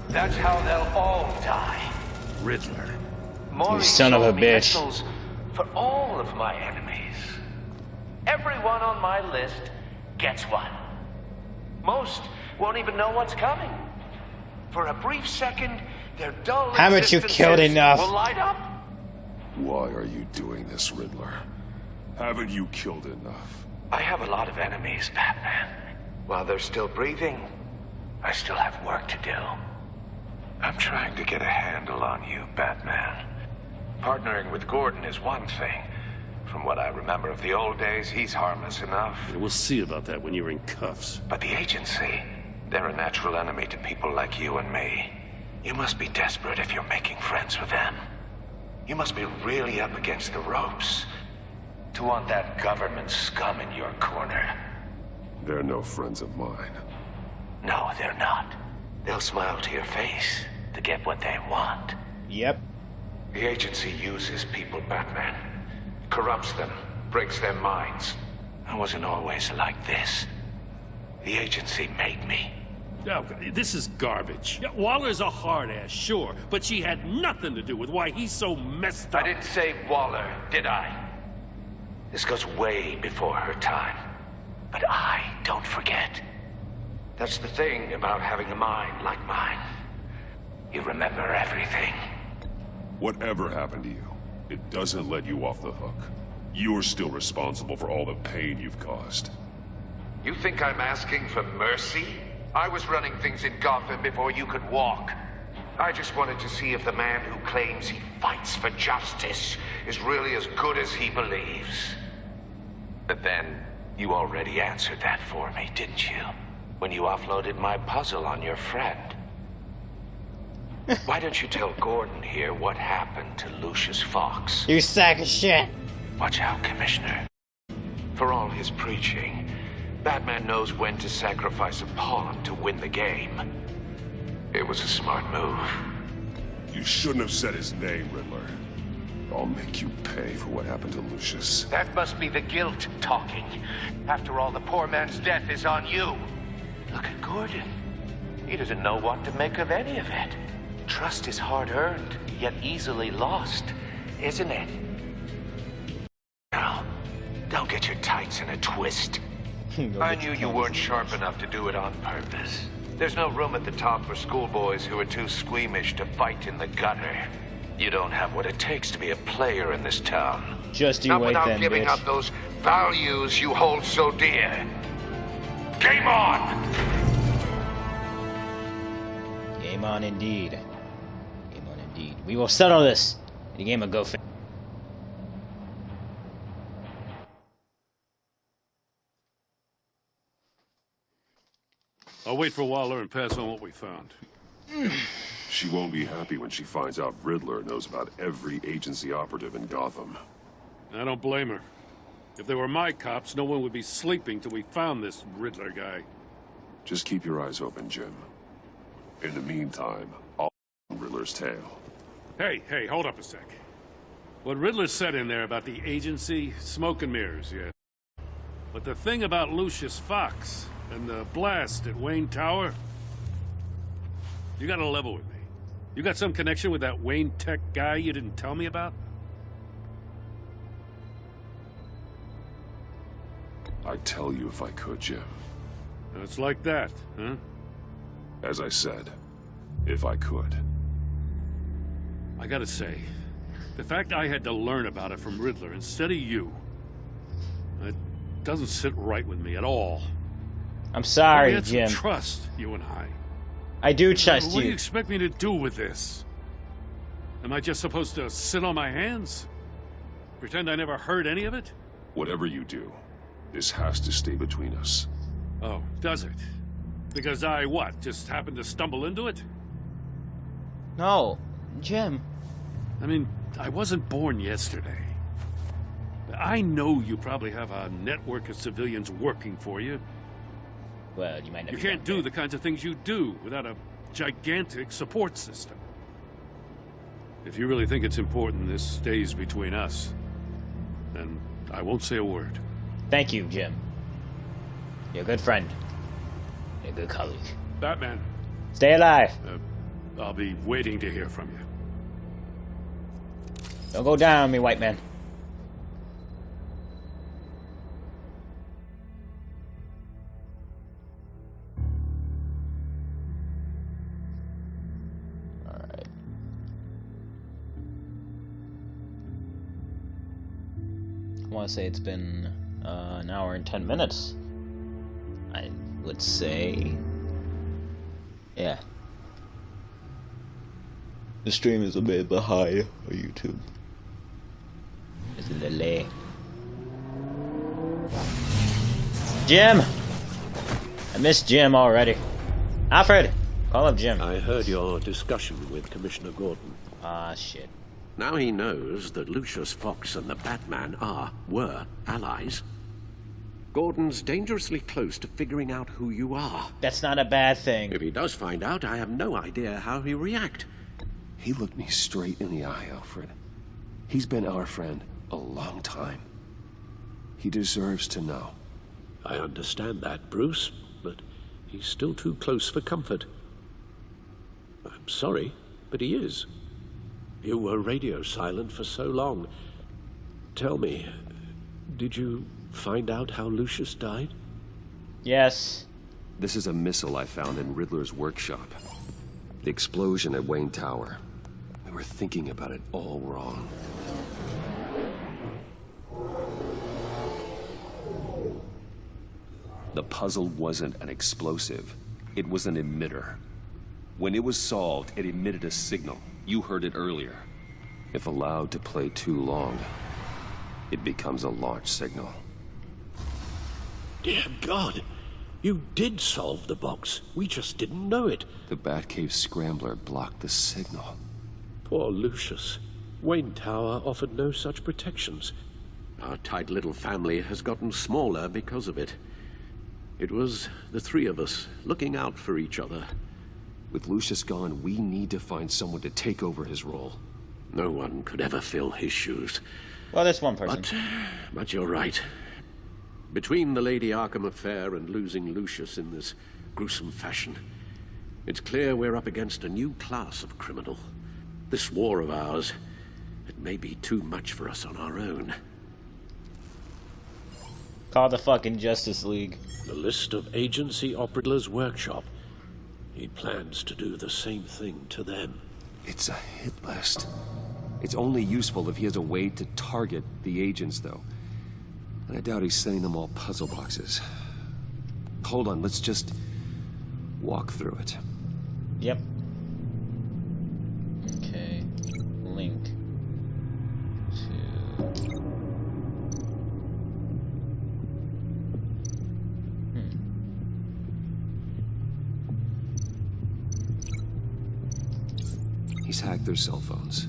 That's how they'll all die. Riddler. You son of a bitch. Missiles for all of my enemies. Everyone on my list gets one. Most won't even know what's coming. For a brief second, their dull Haven't you killed enough? Will light up. Why are you doing this, Riddler? Haven't you killed enough? I have a lot of enemies, Batman. While they're still breathing, I still have work to do. I'm trying to get a handle on you, Batman. Partnering with Gordon is one thing. From what I remember of the old days, he's harmless enough. Yeah, we'll see about that when you're in cuffs. But the agency, they're a natural enemy to people like you and me. You must be desperate if you're making friends with them. You must be really up against the ropes to want that government scum in your corner. They're no friends of mine. No, they're not. They'll smile to your face to get what they want. Yep. The agency uses people, Batman. Corrupts them, breaks their minds. I wasn't always like this. The agency made me. Oh, this is garbage. Yeah, Waller's a hard ass, sure, but she had nothing to do with why he's so messed up. I didn't say Waller, did I? This goes way before her time. But I don't forget. That's the thing about having a mind like mine. You remember everything. Whatever happened to you, it doesn't let you off the hook. You're still responsible for all the pain you've caused. You think I'm asking for mercy? I was running things in Gotham before you could walk. I just wanted to see if the man who claims he fights for justice is really as good as he believes. But then, you already answered that for me, didn't you? When you offloaded my puzzle on your friend. Why don't you tell Gordon here what happened to Lucius Fox? You sack of shit! Watch out, Commissioner. For all his preaching, Batman knows when to sacrifice a pawn to win the game. It was a smart move. You shouldn't have said his name, Riddler. I'll make you pay for what happened to Lucius. That must be the guilt talking. After all, the poor man's death is on you. Look at Gordon. He doesn't know what to make of any of it. Trust is hard-earned, yet easily lost, isn't it? Now, don't get your tights in a twist. I knew you weren't sharp enough to do it on purpose. There's no room at the top for schoolboys who are too squeamish to fight in the gutter. You don't have what it takes to be a player in this town. Just you Not wait without then, giving bitch. up those values you hold so dear. Game on! Game on indeed. Game on indeed. We will settle this in a game of Go. I'll wait for Waller and pass on what we found. She won't be happy when she finds out Riddler knows about every agency operative in Gotham. I don't blame her. If they were my cops, no one would be sleeping till we found this Riddler guy. Just keep your eyes open, Jim. In the meantime, I'll Riddler's tail. Hey, hold up a sec. What Riddler said in there about the agency, smoke and mirrors, yeah. But the thing about Lucius Fox and the blast at Wayne Tower, you gotta level with me. You got some connection with that Wayne Tech guy you didn't tell me about? I'd tell you if I could, Jim. It's like that, huh? As I said, if I could. I gotta say, the fact I had to learn about it from Riddler instead of you, it doesn't sit right with me at all. I'm sorry, we had Jim. Some trust, you and I. I do trust What do you. you expect me to do with this? Am I just supposed to sit on my hands? Pretend I never heard any of it? Whatever you do, this has to stay between us. Oh, does it? Because I, what, just happened to stumble into it? No, Jim. I mean, I wasn't born yesterday. I know you probably have a network of civilians working for you. Well, you might not. You can't do the kinds of things you do without a gigantic support system. If you really think it's important this stays between us, then I won't say a word. Thank you, Jim. You're a good friend. You're a good colleague. Batman. Stay alive. I'll be waiting to hear from you. Don't go down on me, white man. Alright. I want to say it's been an hour and 10 minutes. I would say... Yeah. The stream is a bit behind on YouTube. It's a little late. Jim! I missed Jim already. Alfred! Call up Jim. I heard your discussion with Commissioner Gordon. Ah, shit. Now he knows that Lucius Fox and the Batman were allies. Gordon's dangerously close to figuring out who you are. That's not a bad thing. If he does find out, I have no idea how he'll react. He looked me straight in the eye, Alfred. He's been our friend a long time. He deserves to know. I understand that, Bruce, but he's still too close for comfort. I'm sorry, but he is. You were radio silent for so long. Tell me, did you find out how Lucius died? Yes. This is a missile I found in Riddler's workshop. The explosion at Wayne Tower. We were thinking about it all wrong. The puzzle wasn't an explosive. It was an emitter. When it was solved, it emitted a signal. You heard it earlier. If allowed to play too long, it becomes a launch signal. Dear God, you did solve the box. We just didn't know it. The Batcave scrambler blocked the signal. Poor Lucius. Wayne Tower offered no such protections. Our tight little family has gotten smaller because of it. It was the three of us looking out for each other. With Lucius gone, we need to find someone to take over his role. No one could ever fill his shoes. Well, there's one person. But you're right. Between the Lady Arkham affair and losing Lucius in this gruesome fashion, it's clear we're up against a new class of criminal. This war of ours, it may be too much for us on our own. Call the fucking Justice League. The list of agency operatives' workshop. He plans to do the same thing to them. It's a hit list. It's only useful if he has a way to target the agents, though. And I doubt he's sending them all puzzle boxes. Hold on, let's just walk through it. Yep. Okay. Link to... He's hacked their cell phones.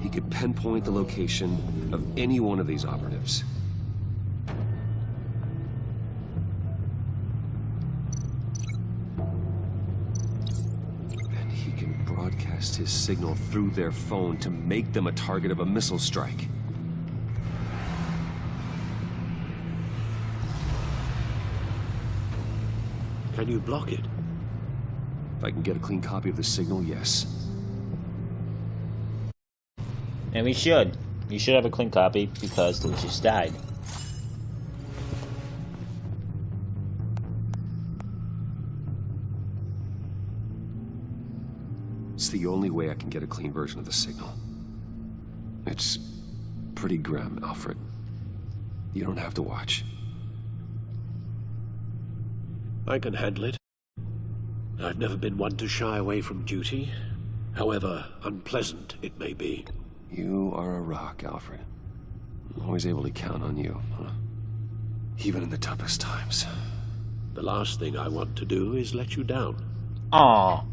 He could pinpoint the location of any one of these operatives. And he can broadcast his signal through their phone to make them a target of a missile strike. Can you block it? If I can get a clean copy of the signal, yes. And we should. You should have a clean copy because Lucius died. It's the only way I can get a clean version of the signal. It's pretty grim, Alfred. You don't have to watch. I can handle it. I've never been one to shy away from duty, however unpleasant it may be. You are a rock, Alfred. I'm always able to count on you, huh? Even in the toughest times. The last thing I want to do is let you down. Aww.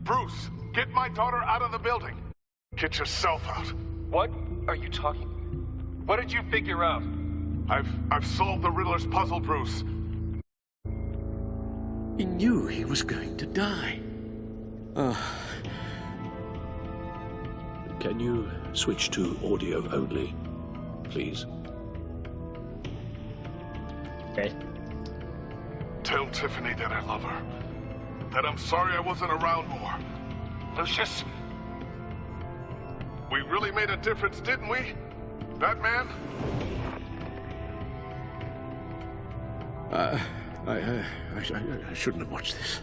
Bruce, get my daughter out of the building. Get yourself out. What are you talking? What did you figure out? I've solved the Riddler's puzzle, Bruce. He knew he was going to die. Can you switch to audio only, please? Okay. Tell Tiffany that I love her. That I'm sorry I wasn't around more. Lucius? We really made a difference, didn't we? Batman? I shouldn't have watched this.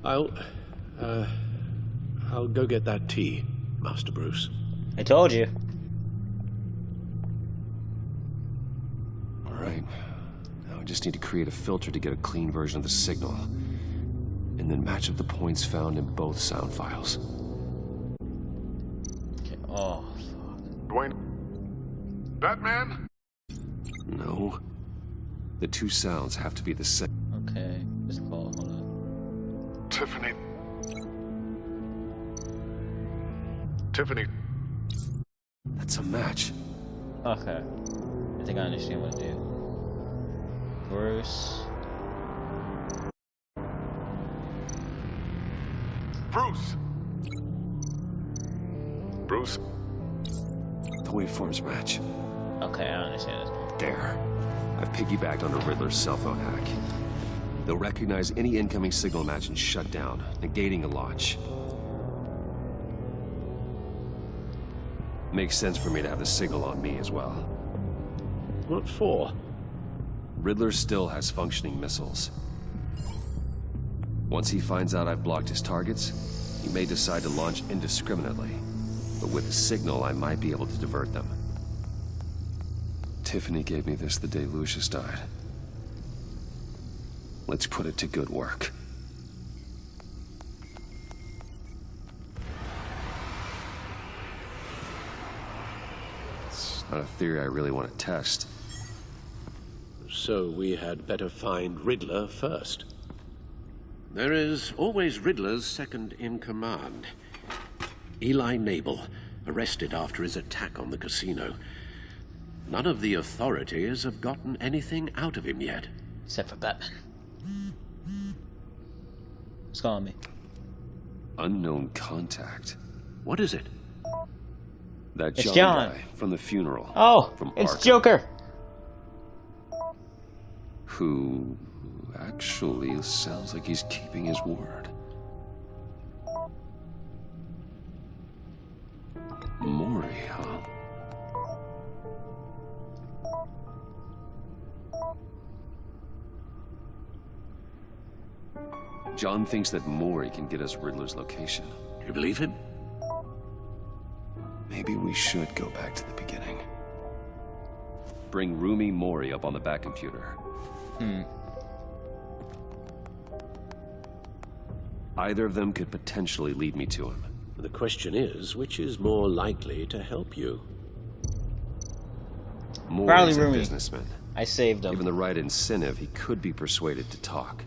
I'll go get that tea, Master Bruce. I told you. All right. Now I just need to create a filter to get a clean version of the signal. And then match up the points found in both sound files. Okay. Oh, fuck. Dwayne? Batman? No. The two sounds have to be the same. Okay. Just call. Hold on. Tiffany. Tiffany. That's a match. Okay. I think I understand what to do. Bruce. Bruce! Bruce? The waveforms match. Okay, I understand this. There. I've piggybacked on a Riddler's cell phone hack. They'll recognize any incoming signal match and shut down, negating a launch. Makes sense for me to have the signal on me as well. What for? Riddler still has functioning missiles. Once he finds out I've blocked his targets, he may decide to launch indiscriminately. But with a signal, I might be able to divert them. Tiffany gave me this the day Lucius died. Let's put it to good work. It's not a theory I really want to test. So we had better find Riddler first. There is always Riddler's second-in-command. Eli Nabel, arrested after his attack on the casino. None of the authorities have gotten anything out of him yet. Except for Batman. What's calling me? Unknown contact. What is it? That It's John John. guy from the funeral. Oh, from it's Arkham. Joker. Who actually sounds like he's keeping his word. Maury, huh? John thinks that Maury can get us Riddler's location. You believe him? Maybe we should go back to the beginning. Bring Rumi Maury up on the back computer. Either of them could potentially lead me to him. The question is, which is more likely to help you? Maury's a Rumi. businessman. I saved him. Given the right incentive, he could be persuaded to talk.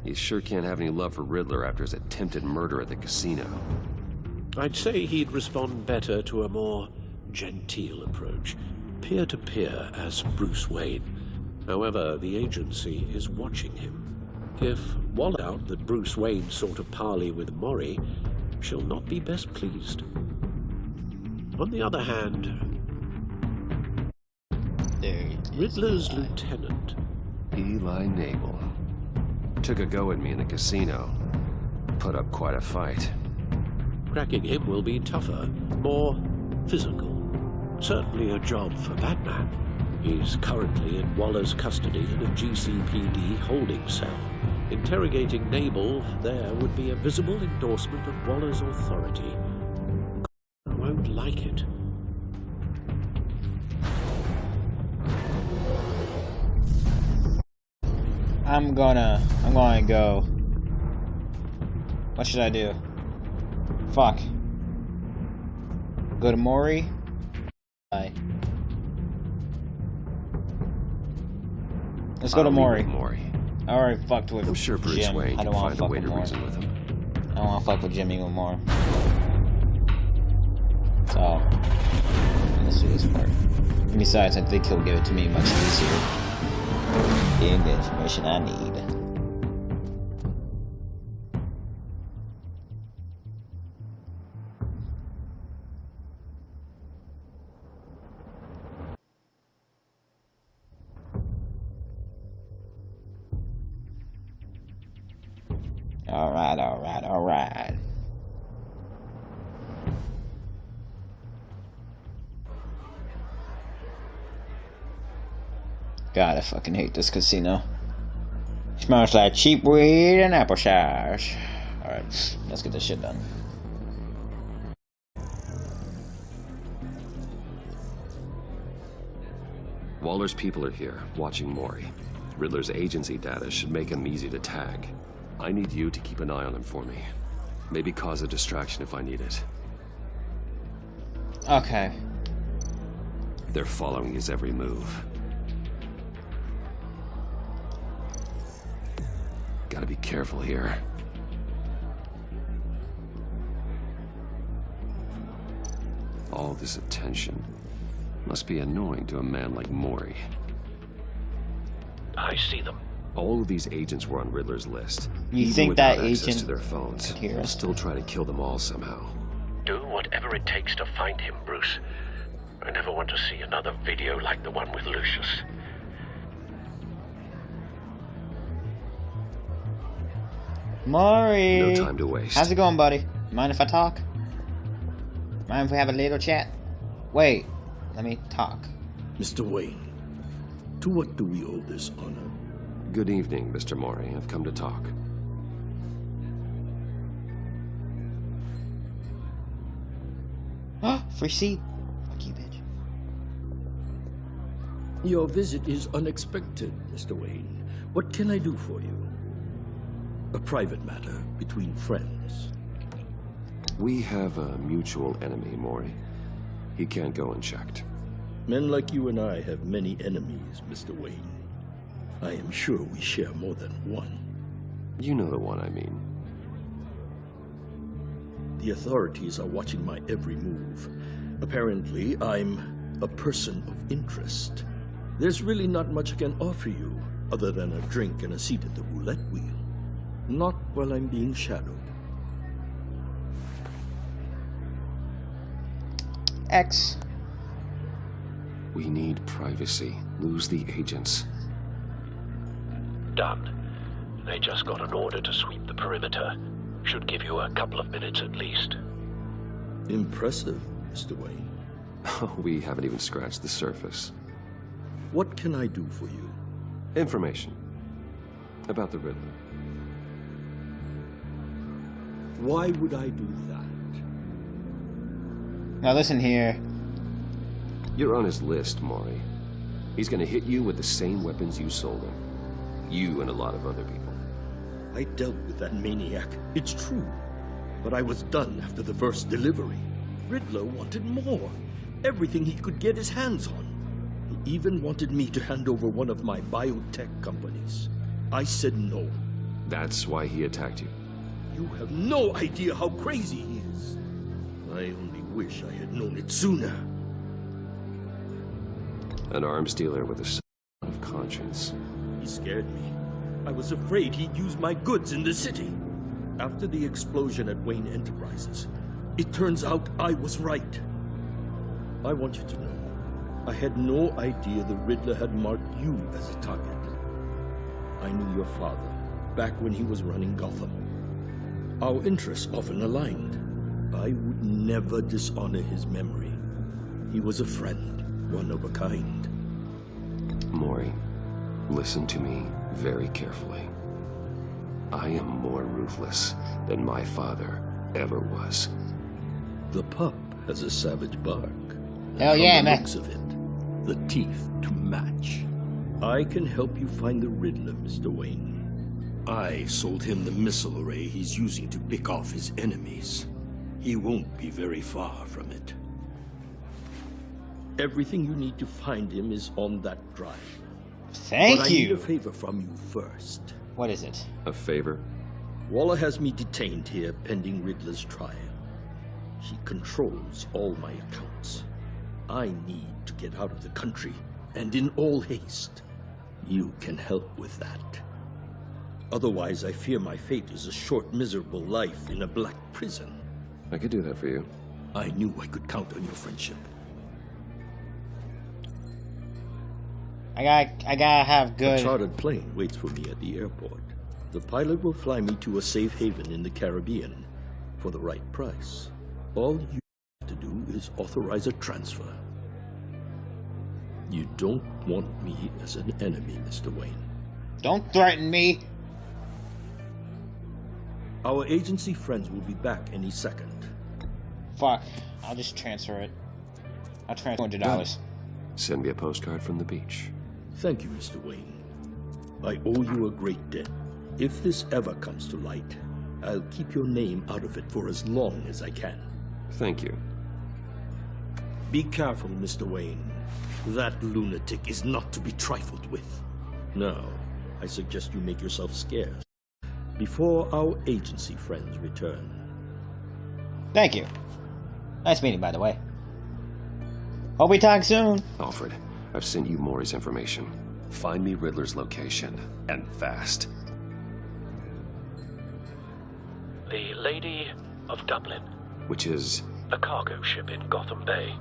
He sure can't have any love for Riddler after his attempted murder at the casino. I'd say he'd respond better to a more genteel approach. Peer-to-peer as Bruce Wayne. However, the agency is watching him. If Waller out that Bruce Wayne sought a parley with Maury, she'll not be best pleased. On the other hand, Riddler's lieutenant, Eli Nabel, took a go at me in the casino. Put up quite a fight. cracking him will be tougher, more physical. Certainly a job for Batman. He's currently in Waller's custody in a GCPD holding cell. Interrogating Nabel there would be a visible endorsement of Waller's authority. Won't like it. I'm gonna go. What should I do? Fuck. Go to Maury. Bye. Let's go to Maury. I already fucked with I'm sure Bruce Jim. Wayne I can don't want find to a fuck way with to more. reason with him. I don't want to fuck with Jim even more. So, let's do this part. And besides, I think he'll give it to me much easier. Getting the information I need. Alright. God, I fucking hate this casino. Smells like cheap weed and applesauce. Alright, let's get this shit done. Waller's people are here, watching Maury. Riddler's agency data should make him easy to tag. I need you to keep an eye on him for me. Maybe cause a distraction if I need it. Okay. They're following his every move. Gotta be careful here. All this attention must be annoying to a man like Maury. I see them. All of these agents were on Riddler's list. You Even think without that access agent to their phones, hear they'll us? still try to kill them all somehow. Do whatever it takes to find him, Bruce. I never want to see another video like the one with Lucius. Maury! No time to waste. How's it going, buddy? Mind if I talk? Mind if we have a little chat? Wait, let me talk. Mr. Wayne, to what do we owe this honor? Good evening, Mr. Maury. I've come to talk. Free seat? Fuck you, bitch. Your visit is unexpected, Mr. Wayne. What can I do for you? A private matter between friends. We have a mutual enemy, Maury. He can't go unchecked. Men like you and I have many enemies, Mr. Wayne. I am sure we share more than one. You know the one I mean. The authorities are watching my every move. Apparently, I'm a person of interest. There's really not much I can offer you, other than a drink and a seat at the roulette wheel. Not while I'm being shadowed. X. We need privacy. Lose the agents. Done. They just got an order to sweep the perimeter. Should give you a couple of minutes at least. Impressive, Mr. Wayne. We haven't even scratched the surface. What can I do for you? Information. About the Riddler. Why would I do that? Now listen here. You're on his list, Maury. He's gonna hit you with the same weapons you sold him. You and a lot of other people. I dealt with that maniac, it's true. But I was done after the first delivery. Riddler wanted more. Everything he could get his hands on. He even wanted me to hand over one of my biotech companies. I said no. That's why he attacked you. You have no idea how crazy he is. I only wish I had known it sooner. An arms dealer with a son of conscience. He scared me. I was afraid he'd use my goods in the city. After the explosion at Wayne Enterprises, it turns out I was right. I want you to know, I had no idea the Riddler had marked you as a target. I knew your father, back when he was running Gotham. Our interests often aligned. I would never dishonor his memory. He was a friend, one of a kind. Maury, listen to me very carefully. I am more ruthless than my father ever was. The pup has a savage bark. Hell yeah, from the man. looks of it, the teeth to match. I can help you find the Riddler, Mr. Wayne. I sold him the missile array he's using to pick off his enemies. He won't be very far from it. Everything you need to find him is on that drive. Thank but you. I need a favor from you first. What is it? A favor? Waller has me detained here pending Riddler's trial. She controls all my accounts. I need to get out of the country, and in all haste. You can help with that. Otherwise, I fear my fate is a short, miserable life in a black prison. I could do that for you. I knew I could count on your friendship. I gotta have good. A chartered plane waits for me at the airport. The pilot will fly me to a safe haven in the Caribbean for the right price. All you have to do is authorize a transfer. You don't want me as an enemy, Mr. Wayne. Don't threaten me. Our agency friends will be back any second. Fuck. I'll just transfer it. I'll transfer $200. Send me a postcard from the beach. Thank you, Mr. Wayne. I owe you a great debt. If this ever comes to light, I'll keep your name out of it for as long as I can. Thank you. Be careful, Mr. Wayne. That lunatic is not to be trifled with. Now, I suggest you make yourself scarce before our agency friends return. Thank you. Nice meeting, by the way. Hope we talk soon. Alfred, I've sent you Maury's information. Find me Riddler's location, and fast. The Lady of Dublin. Which is? A cargo ship in Gotham Bay.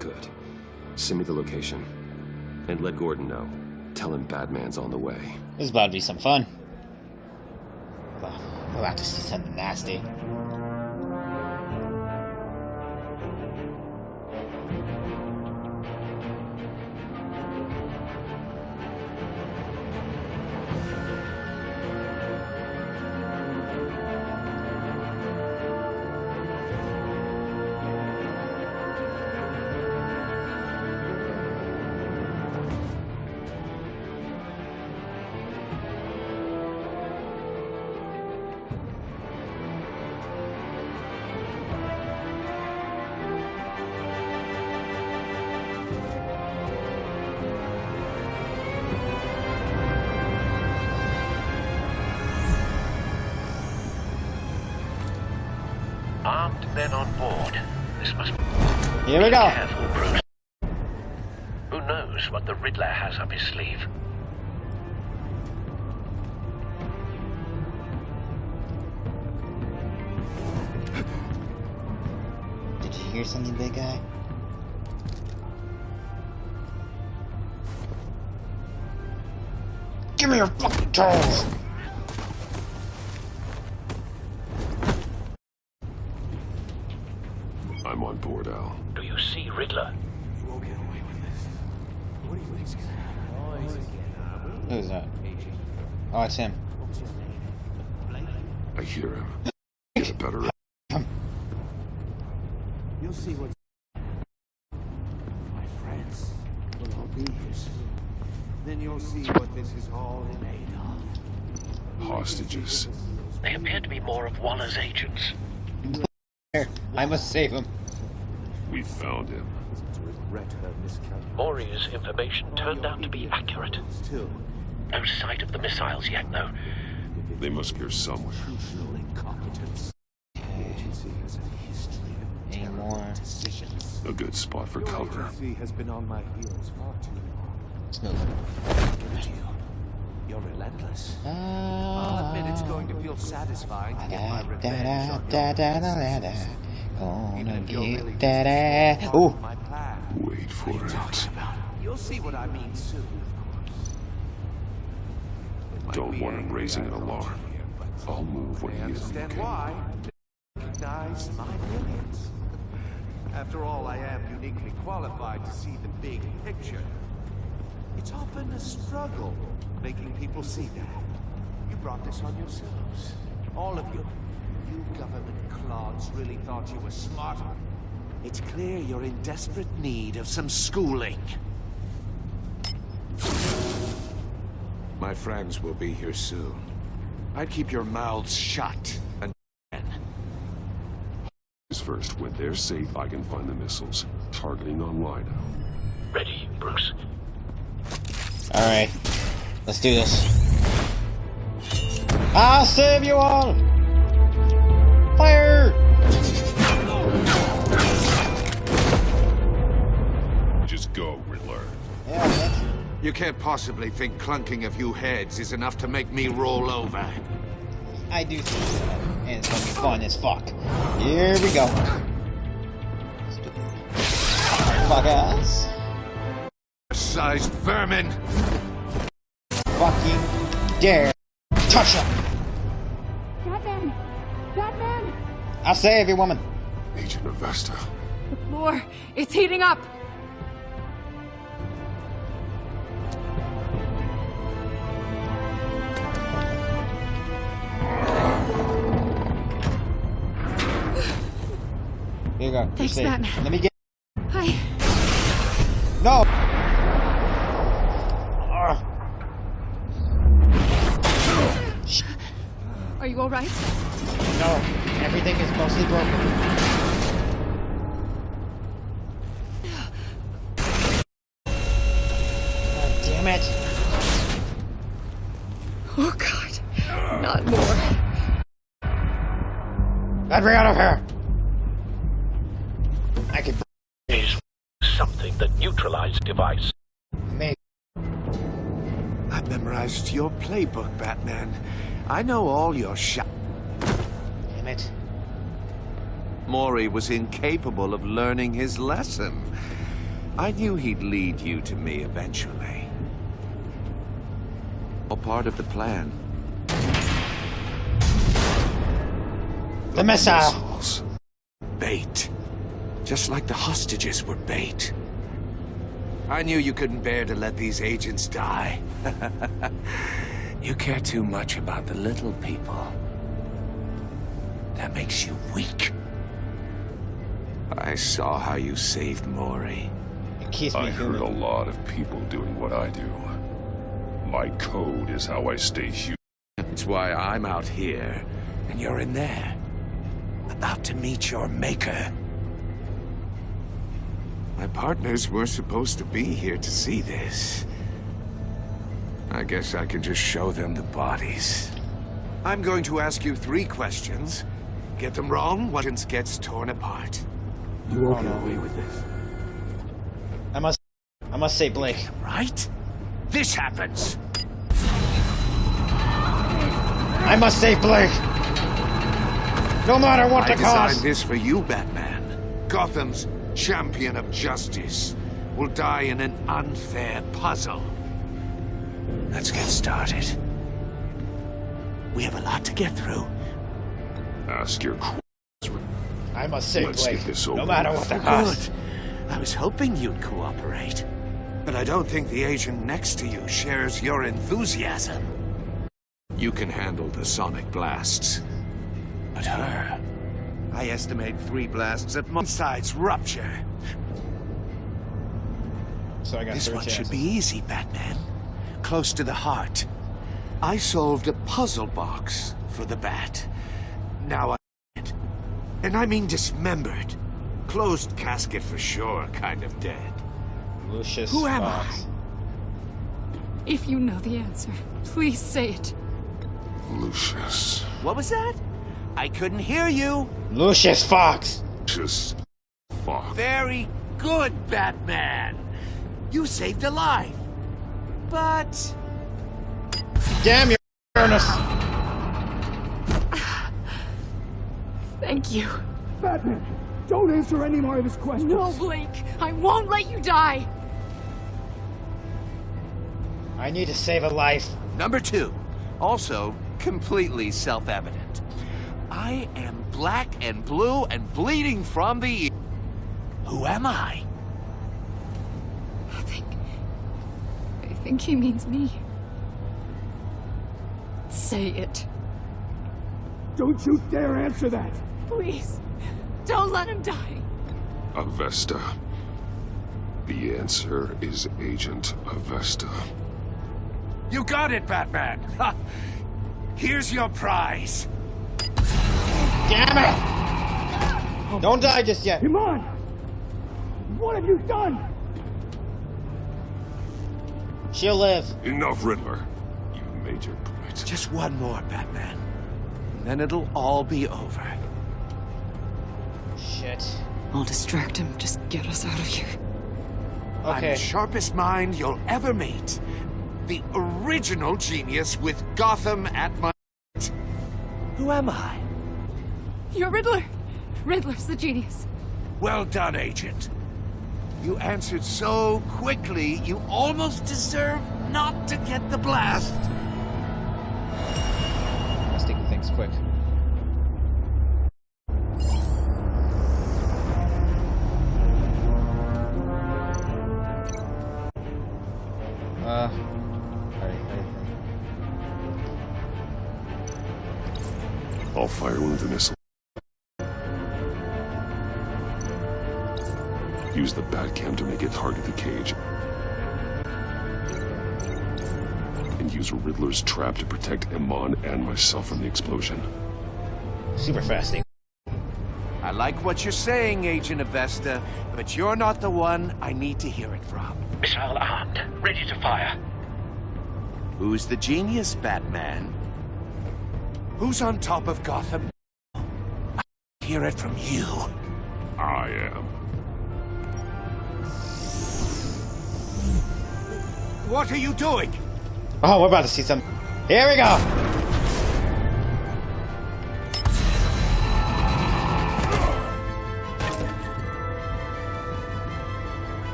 Good. Send me the location. And let Gordon know. Tell him Batman's on the way. This is about to be some fun. We'll have to see something nasty. armed men on board. This must be... Here we go. Careful, Bruce. Who knows what the Riddler has up his sleeve? Did you hear something, big guy? Give me your fucking tools! I'm on board, Al. Do you see Riddler? He won't get away with this. What do you think's gonna happen? Who's that? Oh, it's him. I hear him. Get a better... You'll see what my friends will all be here soon. Then you'll see what this is all in aid of. Hostages. They appear to be more of Waller's agents. I must save him. We found him. Maury's information turned out to be accurate. No sight of the missiles yet, though. They must be here somewhere. Any more? A good spot for cover. Has been on my heels far too long. It's no You're relentless. I'll admit it's going to feel satisfying to get my revenge on Gonna get that ass. Oh! Wait for it. You'll see what I mean soon. Don't want him raising an alarm. I'll move when he is Understand okay. why? Recognize my brilliance. After all, I am uniquely qualified to see the big picture. It's often a struggle making people see that. You brought this on yourselves. All of you. You government clods really thought you were smart. It's clear you're in desperate need of some schooling. My friends will be here soon. I'd keep your mouths shut and First, when they're safe, I can find the missiles. Targeting online now. Ready, Bruce? Alright. Let's do this. I'll save you all! Fire! Just go, Riddler. Yeah, you can't possibly think clunking a few heads is enough to make me roll over. I do think that. And it's gonna be fun as fuck. Here we go. Fuck ass. Sized vermin! Fucking dare touch him! Batman! Batman! I'll save you, woman. Agent Avesta. The floor, it's heating up! Here you go. Thanks, You're safe. Batman. Let me get. Hi. No! Are you alright? No. Everything is mostly broken. God damn it. Oh, God. Not more. Let me out of here! I can. Is something that neutralized device. Maybe. I've memorized your playbook, Batman. I know all your shot. Damn it. Maury was incapable of learning his lesson. I knew he'd lead you to me eventually. All part of the plan. The missiles! Bait. Just like the hostages were bait. I knew you couldn't bear to let these agents die. You care too much about the little people. That makes you weak. I saw how you saved Maury. I heard a lot of people doing what I do. My code is how I stay human. It's why I'm out here, and you're in there. About to meet your maker. My partners were supposed to be here to see this. I guess I can just show them the bodies. I'm going to ask you 3 questions. Get them wrong, one gets torn apart. You won't get away with this. I must say, Blake. Right? This happens. I must save Blake. No matter what the cost. I designed this for you, Batman. Gotham's champion of justice will die in an unfair puzzle. Let's get started. We have a lot to get through. Ask your questions. I must save Let's Blake, get this over no matter with. what the cost. Good. I was hoping you'd cooperate. But I don't think the agent next to you shares your enthusiasm. You can handle the sonic blasts. But her... I estimate 3 blasts at one side's rupture. So I got this 3 one chances. should be easy, Batman. Close to the heart. I solved a puzzle box for the Bat. Now and I mean dismembered. Closed casket for sure, kind of dead. Lucius Who am Fox. If you know the answer, please say it. Lucius. What was that? I couldn't hear you. Lucius Fox. Lucius Fox. Very good, Batman. You saved a life. But... Damn you, Ernest. Thank you. Batman, don't answer any more of his questions. No, Blake. I won't let you die. I need to save a life. Number 2. Also, completely self-evident. I am black and blue and bleeding from the ear. Who am I? I think he means me. Say it. Don't you dare answer that. Please. Don't let him die. Avesta. The answer is Agent Avesta. You got it, Batman. Ha. Here's your prize. Damn it! Don't die just yet. Come on! What have you done? She'll live. Enough, Riddler. You made your point. Just one more, Batman. And then it'll all be over. Shit. I'll distract him. Just get us out of here. I'm the sharpest mind you'll ever meet. The original genius with Gotham at my... Who am I? You're Riddler. Riddler's the genius. Well done, Agent. You answered so quickly, you almost deserve not to get the blast. Let's take things quick. I'll fire one of the missiles. Use the Batcam to make it target the cage. And use Riddler's trap to protect Iman and myself from the explosion. Super fasting. I like what you're saying, Agent Avesta, but you're not the one I need to hear it from. Missile armed, ready to fire. Who's the genius, Batman? Who's on top of Gotham? I hear it from you. I am. What are you doing? Oh, we're about to see some. Here we go.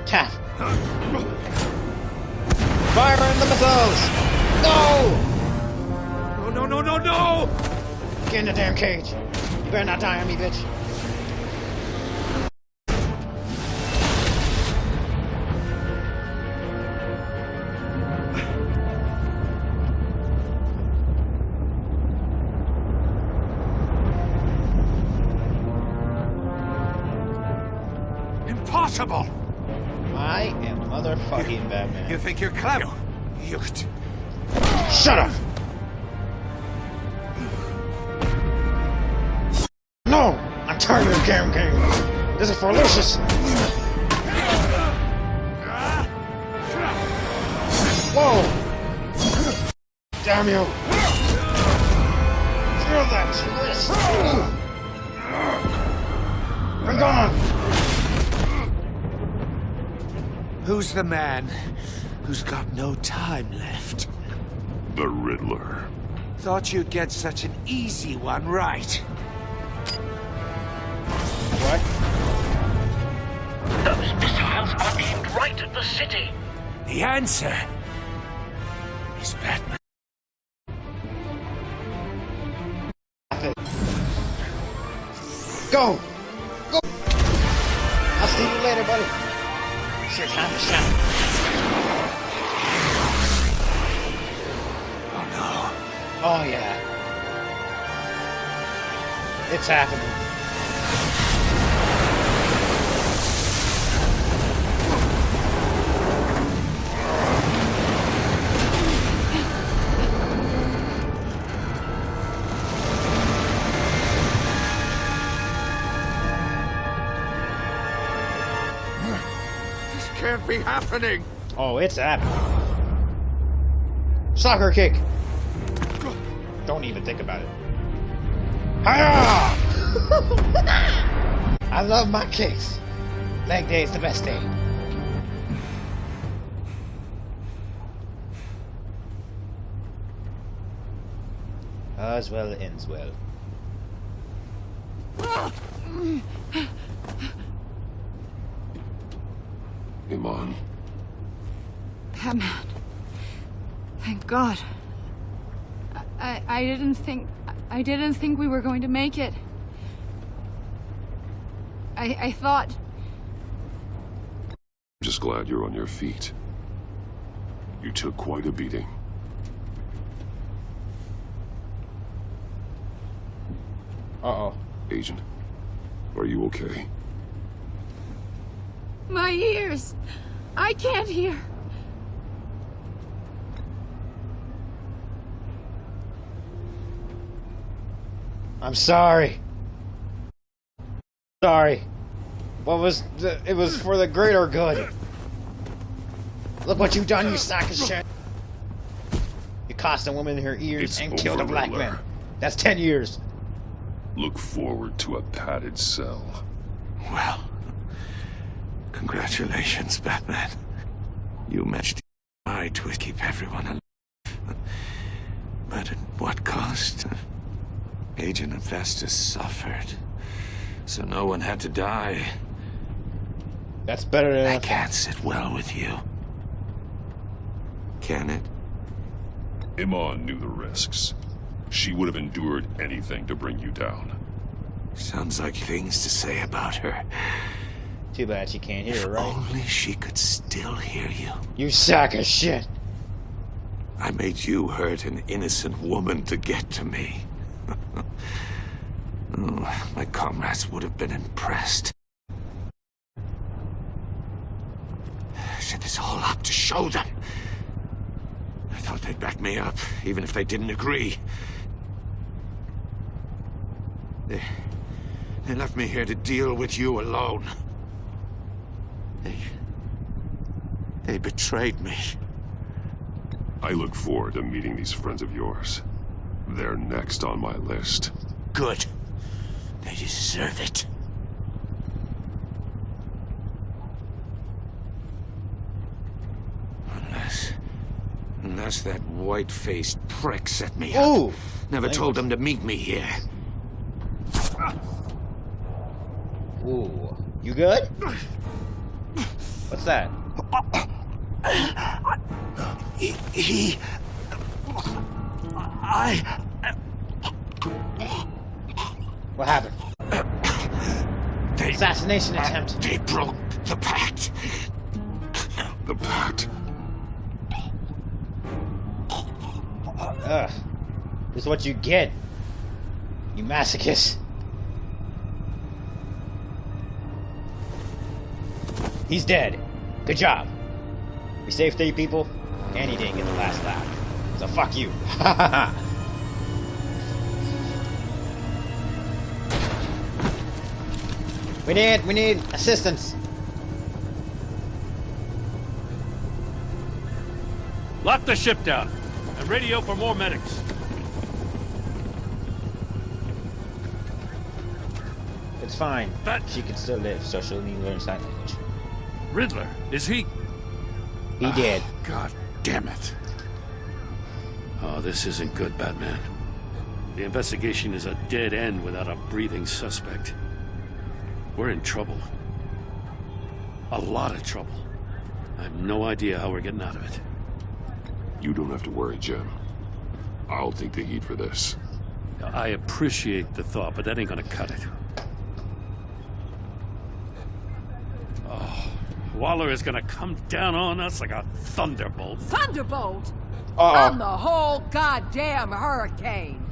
Tap. Fire in the missiles. No! No, no, no, no! Get in the damn cage. You better not die on me, bitch. Impossible! I am motherfucking Batman. You think you're clever? You... Shut up! No! I'm tired of this damn game! This is for Lucius! Whoa! Damn you! Feel that twist! We're gone! Who's the man who's got no time left? The Riddler. Thought you'd get such an easy one right. What? Those missiles are aimed right at the city. The answer is Batman. Go! Go! I'll see you later, buddy. It's your time to shine. Oh no. Oh yeah. It's happening. Can't be happening. Oh, it's happening. Soccer kick. Don't even think about it. Hiya! I love my kicks. Leg day is the best day. As well ends well. Iman. Batman. Thank God. I didn't think we were going to make it. I thought. I'm just glad you're on your feet. You took quite a beating. Uh-oh. Agent, are you okay? My ears! I can't hear! I'm sorry. Sorry. It was for the greater good. Look what you've done, you sack of shit. You cost a woman her ears and killed a black man. That's 10 years. Look forward to a padded cell. Well, congratulations, Batman. You matched the eye to keep everyone alive. But at what cost? Agent Infestus suffered, so no one had to die. That's better than... That can't sit well with you. Can it? Iman knew the risks. She would have endured anything to bring you down. Sounds like things to say about her. Too bad she can't hear, right? If only she could still hear you. You sack of shit. I made you hurt an innocent woman to get to me. Oh, my comrades would have been impressed. Set this all up to show them. I thought they'd back me up, even if they didn't agree. They left me here to deal with you alone. They betrayed me. I look forward to meeting these friends of yours. They're next on my list. Good. They deserve it. Unless that white-faced prick set me up. Ooh, Never told them to meet me here. Ooh. You good? What's that? What happened? Assassination attempt. They broke the pact. The pact? Ugh. This is what you get. You masochist. He's dead. Good job. We saved 3 people, and he didn't get the last laugh. So fuck you. We need assistance. Lock the ship down and radio for more medics. It's fine. She can still live, so she'll need to learn sign language. Riddler, is he? He did. God damn it. Oh, this isn't good, Batman. The investigation is a dead end without a breathing suspect. We're in trouble. A lot of trouble. I have no idea how we're getting out of it. You don't have to worry, Jim. I'll take the heat for this. I appreciate the thought, but that ain't gonna cut it. Oh, Waller is gonna come down on us like a thunderbolt. Thunderbolt? Uh-oh. I'm the whole goddamn hurricane.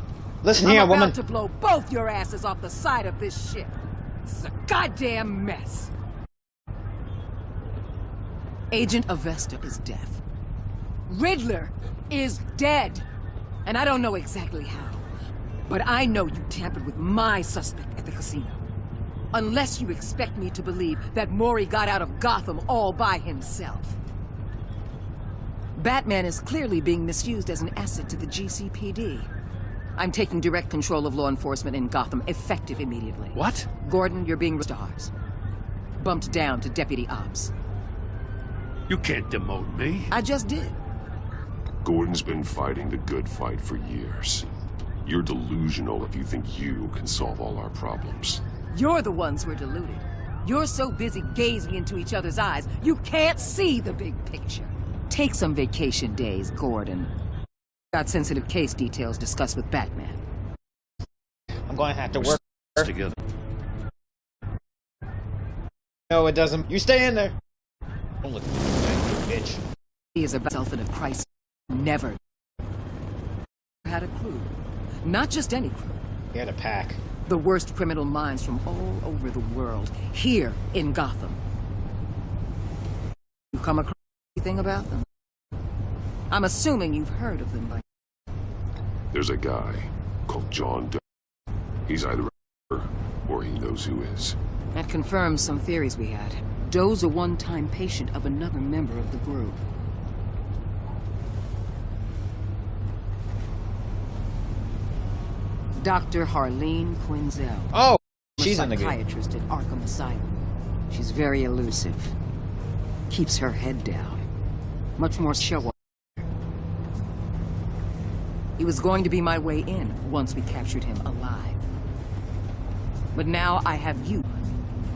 Listen here, woman. I'm about to blow both your asses off the side of this ship. This is a goddamn mess. Agent Avesta is deaf. Riddler is dead. And I don't know exactly how. But I know you tampered with my suspect at the casino. Unless you expect me to believe that Maury got out of Gotham all by himself. Batman is clearly being misused as an asset to the GCPD. I'm taking direct control of law enforcement in Gotham, effective immediately. What? Gordon, you're being stars. Bumped down to Deputy Ops. You can't demote me. I just did. Gordon's been fighting the good fight for years. You're delusional if you think you can solve all our problems. You're the ones who are deluded. You're so busy gazing into each other's eyes, you can't see the big picture. Take some vacation days, Gordon. Got sensitive case details discussed with Batman. I'm going to have to work together. No, it doesn't. You stay in there. Don't look at me, bitch. He is about self in a crisis. Never had a crew. Not just any crew. He had a pack. The worst criminal minds from all over the world, here in Gotham. You come across anything about them? I'm assuming you've heard of them by... There's a guy called John Doe. He's either a or he knows who is. That confirms some theories we had. Doe's a one-time patient of another member of the group. Dr. Harleen Quinzel. Oh, she's in the game. Psychiatrist at Arkham Asylum. She's very elusive. Keeps her head down. Much more show-off. He was going to be my way in once we captured him alive. But now I have you.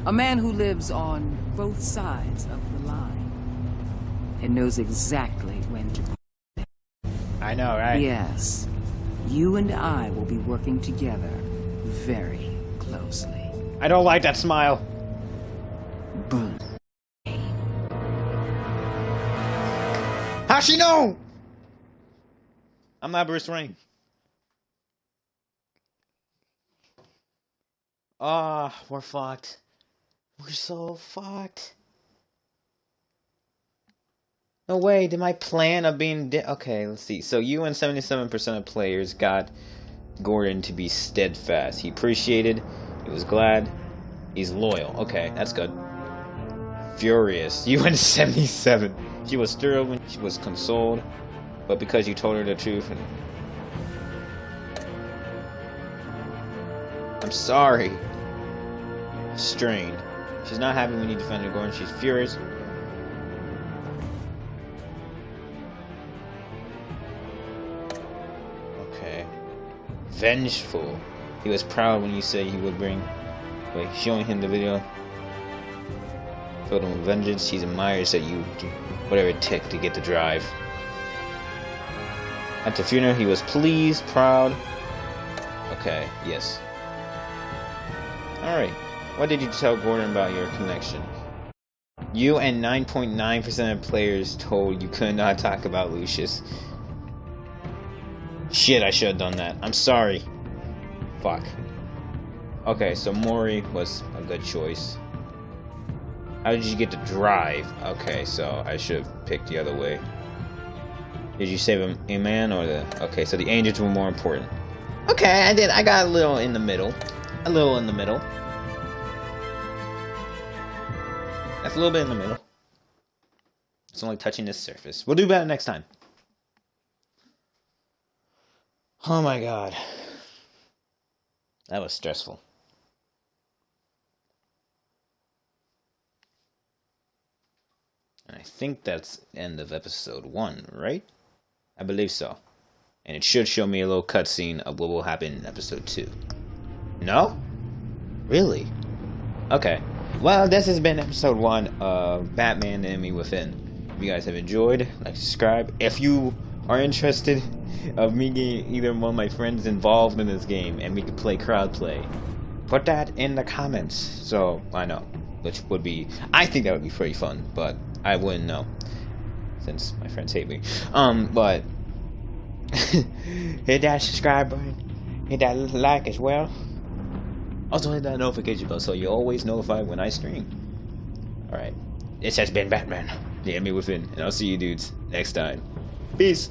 A man who lives on both sides of the line. And knows exactly when to... I know, right? Yes. You and I will be working together very closely. I don't like that smile. Boom. How'd she know? I'm not Bruce Wayne. Ah, we're fucked. We're so fucked. No way, did my plan of being okay, let's see. So you and 77% of players got Gordon to be steadfast. He appreciated, he was glad, he's loyal. Okay, that's good. Furious. You and 77. She was thrilled when she was consoled, but because you told her the truth and... I'm sorry. Strained. She's not happy when you defended Gordon. She's furious. Okay. Vengeful. He was proud when you said he would bring... Wait, showing him the video. Filled him with vengeance. He admires that you do whatever it took to get the drive. At the funeral, he was pleased, proud. Okay, yes. Alright. What did you tell Gordon about your connection? You and 9.9% of players told you could not talk about Lucius. Shit, I should have done that. I'm sorry. Fuck. Okay, so Maury was a good choice. How did you get to drive? Okay, so I should have picked the other way. Did you save a man or the... Okay, so the angels were more important. Okay, I did. I got a little in the middle. A little in the middle. That's a little bit in the middle. It's only touching this surface. We'll do better next time. Oh my god. That was stressful. think that's the end of episode 1, right? I believe so. And it should show me a little cutscene of what will happen in episode 2. No? Really? Okay. Well, this has been episode 1 of Batman the Enemy Within. If you guys have enjoyed, like, subscribe. If you are interested of me getting either one of my friends involved in this game and we can play crowd play, put that in the comments. So I know, which would be, I think that would be pretty fun, but I wouldn't know since my friends hate me. But hit that subscribe button, hit that like as well. Also hit that notification bell so you're always notified when I stream. Alright, this has been Batman the Enemy Within, and I'll see you dudes next time. Peace.